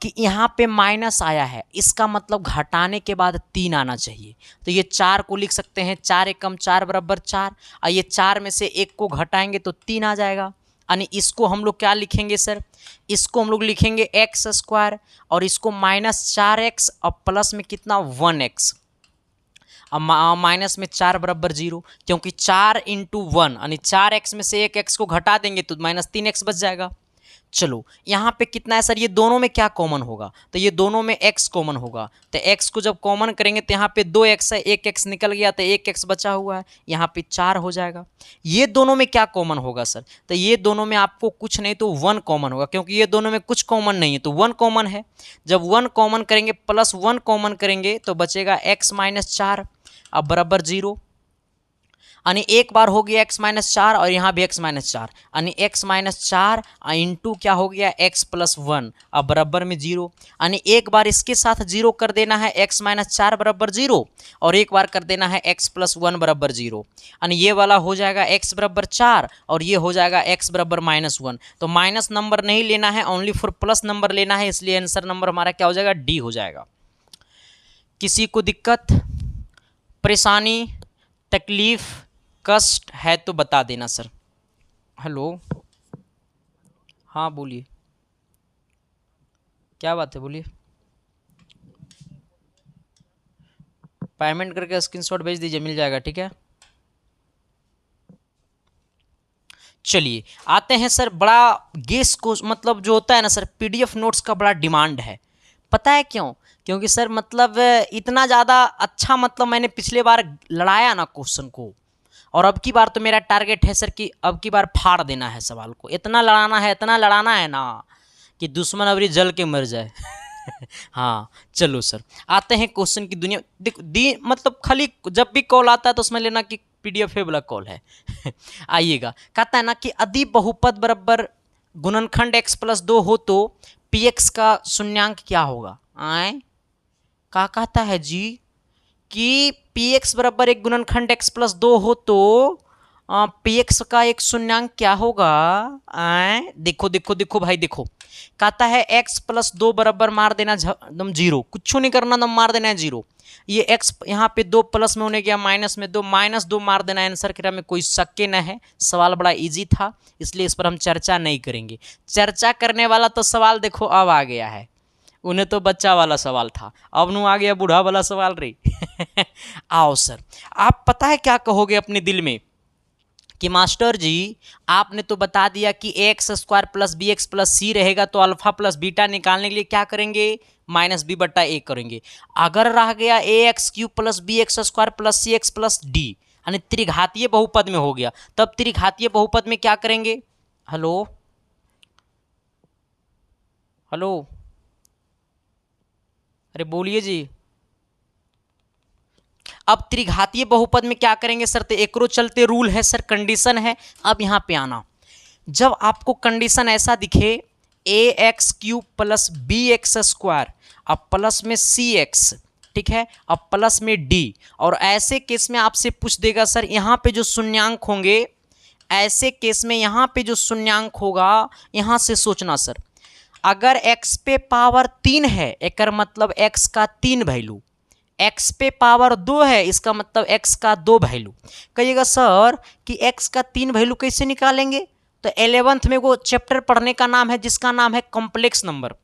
कि यहाँ पे माइनस आया है, इसका मतलब घटाने के बाद 3 आना चाहिए, तो ये 4 को लिख सकते हैं 4 एकम 4 बराबर 4, और ये 4 में से 1 को घटाएंगे तो 3 आ जाएगा, यानी इसको हम लोग क्या लिखेंगे सर, इसको हम लोग लिखेंगे एक्स स्क्वायर, और इसको -4x और प्लस में कितना 1x, अब माइनस में 4 बराबर 0, क्योंकि 4 × 1 यानी 4x में से 1x को घटा देंगे तो -3x बच जाएगा। चलो यहाँ पे कितना है सर, ये दोनों में क्या कॉमन होगा, तो ये दोनों में x कॉमन होगा, तो x को जब कॉमन करेंगे तो यहाँ पे 2x है, 1x निकल गया तो 1x बचा हुआ है, यहाँ पे 4 हो जाएगा। ये दोनों में क्या कॉमन होगा सर, तो ये दोनों में आपको कुछ नहीं तो 1 कॉमन होगा, क्योंकि ये दोनों में कुछ कॉमन नहीं है तो 1 कॉमन है। जब 1 कॉमन करेंगे +1 कॉमन करेंगे तो बचेगा x - 4 अब बराबर 0, यानी एक बार हो गया x - 4 और यहाँ भी x - 4, यानी x - 4 इंटू क्या हो गया x + 1 अब बराबर में 0, यानी एक बार इसके साथ 0 कर देना है x - 4 बराबर 0, और एक बार कर देना है x + 1 बराबर 0, यानी ये वाला हो जाएगा x बराबर 4 और ये हो जाएगा x बराबर -1। तो माइनस नंबर नहीं लेना है, ओनली फॉर प्लस नंबर लेना है, इसलिए आंसर नंबर हमारा क्या हो जाएगा, डी हो जाएगा। किसी को दिक्कत, परेशानी, तकलीफ, कष्ट है तो बता देना सर। हेलो, हाँ बोलिए, क्या बात है, बोलिए। पेमेंट करके स्क्रीनशॉट भेज दीजिए, मिल जाएगा, ठीक है। चलिए आते हैं सर, बड़ा गेस को मतलब जो होता है ना सर, पीडीएफ नोट्स का बड़ा डिमांड है, पता है क्यों, क्योंकि सर मतलब इतना ज़्यादा अच्छा मतलब मैंने पिछले बार लड़ाया ना क्वेश्चन को, और अब की बार तो मेरा टारगेट है सर कि अब की बार फाड़ देना है सवाल को, इतना लड़ाना है, इतना लड़ाना है ना कि दुश्मन अवरी जल के मर जाए। हाँ चलो सर, आते हैं क्वेश्चन की दुनिया। देखो मतलब खाली जब भी कॉल आता है तो उसमें लेना कि पीडीएफ वाला कॉल है। आइएगा, कहता है ना कि यदि बहुपद बराबर गुणनखंड x + 2 हो तो px का शून्यांक क्या होगा। आए क्या कहता है जी कि px बराबर एक गुणनखंड x + 2 हो तो px का एक शून्यांक क्या होगा। देखो देखो देखो भाई, देखो कहता है x + 2 बराबर मार देना एकदम 0, कुछ नहीं करना, एकदम मार देना है 0। ये x यहाँ पे 2 प्लस में होने गया माइनस में 2, -2 मार देना, आंसर के में कोई शक न है। सवाल बड़ा इजी था, इसलिए इस पर हम चर्चा नहीं करेंगे। चर्चा करने वाला तो सवाल देखो अब आ गया है, उन्हें तो बच्चा वाला सवाल था, अब नू आ गया बूढ़ा वाला सवाल रे। आओ सर, आप पता है क्या कहोगे अपने दिल में कि मास्टर जी आपने तो बता दिया कि x² + bx + c रहेगा, तो अल्फा प्लस बीटा निकालने के लिए क्या करेंगे, -b/a करेंगे। अगर रह गया ax³ + bx² + cx + d, यानी त्रिघातीय बहुपद में हो गया, तब त्रिघातीय बहुपद में क्या करेंगे। हेलो हेलो, अरे बोलिए जी। अब त्रिघातीय बहुपद में क्या करेंगे सर, तो एकरो चलते रूल है सर, कंडीशन है। अब यहाँ पे आना, जब आपको कंडीशन ऐसा दिखे ax³ + bx² अब प्लस में cx, ठीक है, अब प्लस में d, और ऐसे केस में आपसे पूछ देगा सर यहाँ पे जो शून्यांक होंगे, ऐसे केस में यहाँ पे जो शून्यांक होगा यहाँ से सोचना सर, अगर x पे पावर 3 है एक मतलब x का 3 वैल्यू, x पे पावर 2 है इसका मतलब x का 2 वैल्यू। कहिएगा सर कि x का 3 वैल्यू कैसे निकालेंगे, तो 11th में वो चैप्टर पढ़ने का नाम है जिसका नाम है कॉम्प्लेक्स नंबर,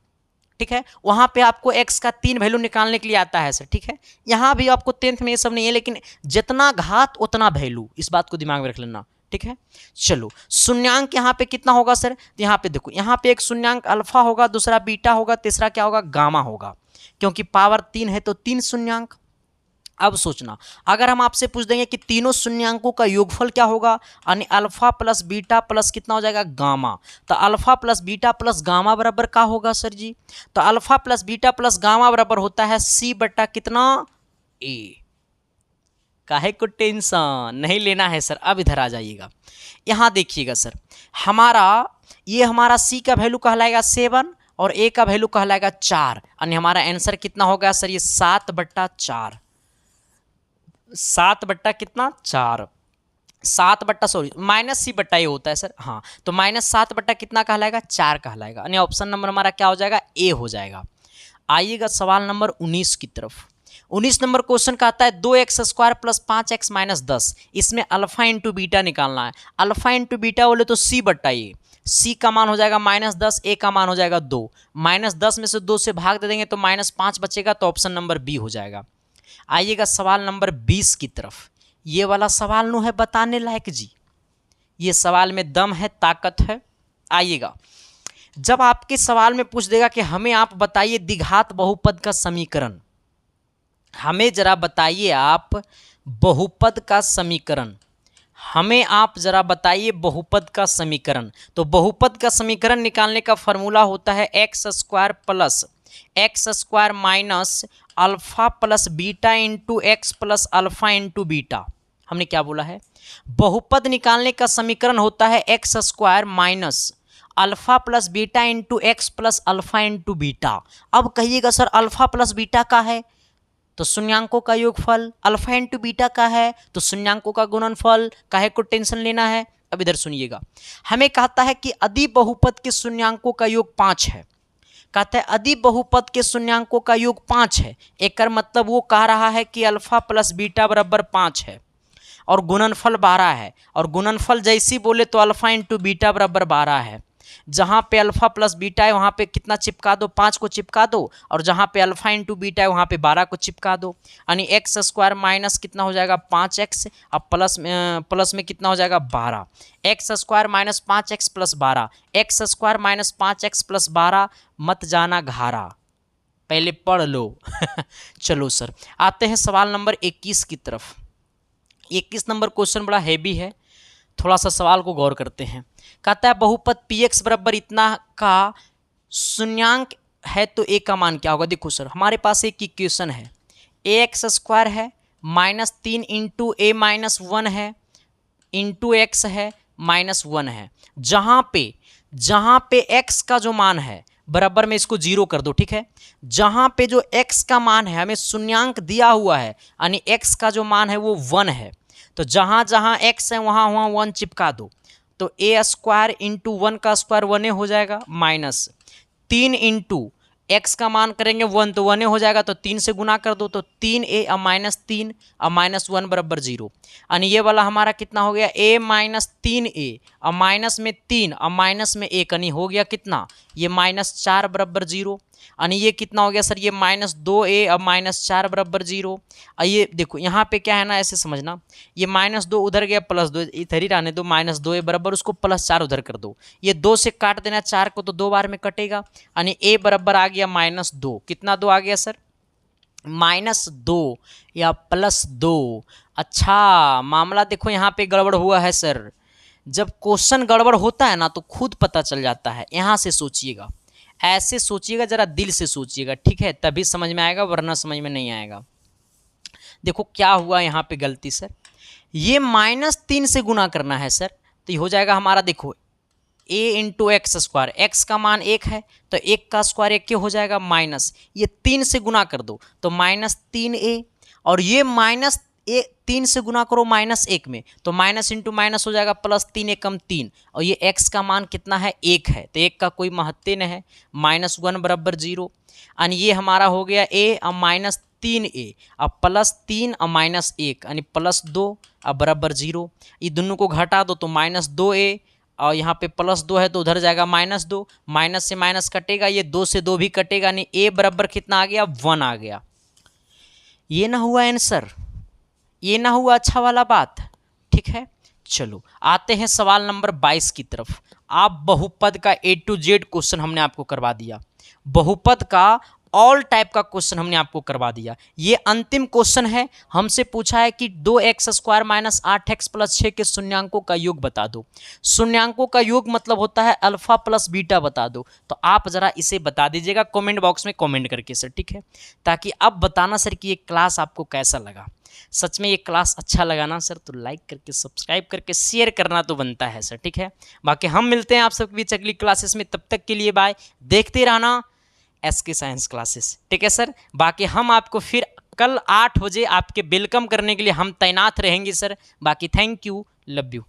ठीक है, वहां पे आपको x का 3 वैल्यू निकालने के लिए आता है सर, ठीक है। यहाँ भी आपको 10th में ये सब नहीं है, लेकिन जितना घात उतना वैल्यू, इस बात को दिमाग में रख लेना, ठीक है। चलो शून्यांक यहाँ पे कितना होगा सर, तो यहाँ पे देखो, यहाँ पे एक शून्यांक अल्फा होगा, दूसरा बीटा होगा, तीसरा क्या होगा, गामा होगा, क्योंकि पावर 3 है तो 3 शून्यांक। अब सोचना, अगर हम आपसे पूछ देंगे कि तीनों शून्यांकों का योगफल क्या होगा, यानी अल्फा प्लस बीटा प्लस कितना हो जाएगा गामा, तो alpha plus beta plus gamma बराबर क्या होगा सर जी? तो alpha plus beta plus gamma बराबर होता है सी बटा कितना ए। काहे को टेंशन नहीं लेना है सर। अब इधर आ जाइएगा, यहाँ देखिएगा सर, हमारा सी का वैल्यू कहलाएगा 7 और ए का वैल्यू कहलाएगा 4, यानी हमारा आंसर कितना होगा सर? ये 7/4, 7/4, 7 सॉरी माइनस सी बट्टा ए होता है सर। हाँ, तो -7 बट्टा कितना कहलाएगा? 4 कहलाएगा, यानी ऑप्शन नंबर हमारा क्या हो जाएगा? ए हो जाएगा। आइएगा सवाल नंबर 19 की तरफ। 19 नंबर क्वेश्चन का आता है 2x² + 5x - 10। इसमें अल्फा इंटू बीटा निकालना है। अल्फा इंटू बीटा बोले तो सी बट्टा ए, सी का मान हो जाएगा -10, ए का मान हो जाएगा 2, -10 में से 2 से भाग दे देंगे तो -5 बचेगा, तो ऑप्शन नंबर बी हो जाएगा। आइएगा सवाल नंबर 20 की तरफ। ये वाला सवाल नो है बताने लायक जी, ये सवाल में दम है, ताकत है। आइएगा, जब आपके सवाल में पूछ देगा कि हमें आप बताइए द्विघात बहुपद का समीकरण, हमें जरा बताइए आप बहुपद का समीकरण, हमें आप जरा बताइए बहुपद का समीकरण। तो बहुपद का समीकरण निकालने का फॉर्मूला होता है x² minus alpha plus beta into x plus alpha into beta. हमने क्या बोला है? बहुपद निकालने का समीकरण होता है x² minus alpha plus beta into x plus alpha into beta. अब कहिएगा सर अल्फा प्लस बीटा का है तो शून्यांकों का योगफल, अल्फा इंटू बीटा का है तो शून्यांकों का गुणनफल, काहे को टेंशन लेना है। अब इधर सुनिएगा, हमें कहता है कि यदि बहुपद के शून्यांकों का योग 5 है, कहता है यदि बहुपद के शून्यांकों का योग 5 है, एक मतलब वो कह रहा है कि अल्फा प्लस बीटा बराबर 5 है और गुणनफल 12 है, और गुणनफल जैसी बोले तो अल्फा इंटू बीटा बराबर 12 है। जहाँ पे अल्फा प्लस बीटा है वहाँ पे कितना चिपका दो? 5 को चिपका दो, और जहाँ पे अल्फा इंटू बीटा है वहाँ पे 12 को चिपका दो, यानी x² माइनस कितना हो जाएगा? 5x, अब प्लस में कितना हो जाएगा? 12। x² minus 5x plus 12, x² minus 5x plus 12, मत जाना घारा, पहले पढ़ लो। चलो सर, आते हैं सवाल नंबर 21 की तरफ। 21 नंबर क्वेश्चन बड़ा हैवी है, थोड़ा सा सवाल को गौर करते हैं। कहता है बहुपद px बराबर इतना का शून्यांक है तो a का मान क्या होगा? देखो सर, हमारे पास एक इक्वेशन है, ax² है -3 इंटू a - 1 है इंटू एक्स है -1 है। जहाँ पे x का जो मान है बराबर में इसको 0 कर दो, ठीक है। जहाँ पे जो x का मान है हमें शून्यांक दिया हुआ है, यानी x का जो मान है वो 1 है, तो जहाँ जहाँ x है वहाँ वहाँ 1 चिपका दो, तो a² इंटू 1 का स्क्वायर 1 हो जाएगा, माइनस 3 इंटू x का मान करेंगे 1 तो 1 हो जाएगा, तो 3 से गुना कर दो तो 3a अब -3 अब -1 बराबर 0, यानी ये वाला हमारा कितना हो गया? a - 3a अब माइनस में 3 अब माइनस में 1, यानी हो गया कितना? ये -4 बराबर 0, यानी ये कितना हो गया सर? ये -2a अब -4 बराबर 0। ये देखो यहाँ पे क्या है ना, ऐसे समझना, ये -2 उधर गया +2, इधर ही रहने दो, -2a बराबर उसको +4 उधर कर दो, ये 2 से काट देना 4 को तो 2 बार में कटेगा, यानी a बराबर आ गया -2। कितना 2 आ गया सर? -2 या +2। अच्छा, मामला देखो यहाँ पे गड़बड़ हुआ है सर। जब क्वेश्चन गड़बड़ होता है ना तो खुद पता चल जाता है। यहाँ से सोचिएगा, ऐसे सोचिएगा, जरा दिल से सोचिएगा, ठीक है, तभी समझ में आएगा, वरना समझ में नहीं आएगा। देखो क्या हुआ यहाँ पे गलती सर, ये -3 से गुना करना है सर, तो ये हो जाएगा हमारा, देखो a इंटू x², x का मान 1 है तो 1 का स्क्वायर 1 हो जाएगा, माइनस ये 3 से गुना कर दो तो -3a, और ये -3 से गुना करो -1 में तो माइनस इंटू माइनस हो जाएगा +3 एकम 3, और ये x का मान कितना है? 1 है, तो 1 का कोई महत्व नहीं है, -1 बराबर 0, यानी ये हमारा हो गया a अब -3a अब +3 अब -1 यानी +2 अब बराबर 0। ये दोनों को घटा दो तो -2a, और यहाँ पे +2 है तो उधर जाएगा -2, माइनस से माइनस कटेगा, ये 2 से 2 भी कटेगा, यानी a बराबर कितना आ गया? 1 आ गया। ये ना हुआ आंसर, ये ना हुआ अच्छा वाला बात, ठीक है। चलो आते हैं सवाल नंबर 22 की तरफ। आप बहुपद का A to Z क्वेश्चन हमने आपको करवा दिया, बहुपद का ऑल टाइप का क्वेश्चन हमने आपको करवा दिया। ये अंतिम क्वेश्चन है, हमसे पूछा है कि 2x² माइनस 8x प्लस 6 के शून्यांकों का योग बता दो। शून्यांकों का योग मतलब होता है अल्फा प्लस बीटा बता दो। तो आप जरा इसे बता दीजिएगा कमेंट बॉक्स में कमेंट करके सर, ठीक है, ताकि अब बताना सर कि ये क्लास आपको कैसा लगा। सच में ये क्लास अच्छा लगा ना सर तो लाइक करके सब्सक्राइब करके शेयर करना तो बनता है सर, ठीक है। बाकी हम मिलते हैं आप सबके बीच अगली क्लासेस में, तब तक के लिए बाय। देखते रहना SK साइंस क्लासेस, ठीक है सर। बाकी हम आपको फिर कल 8 बजे आपके वेलकम करने के लिए हम तैनात रहेंगे सर। बाकी थैंक यू, लव यू।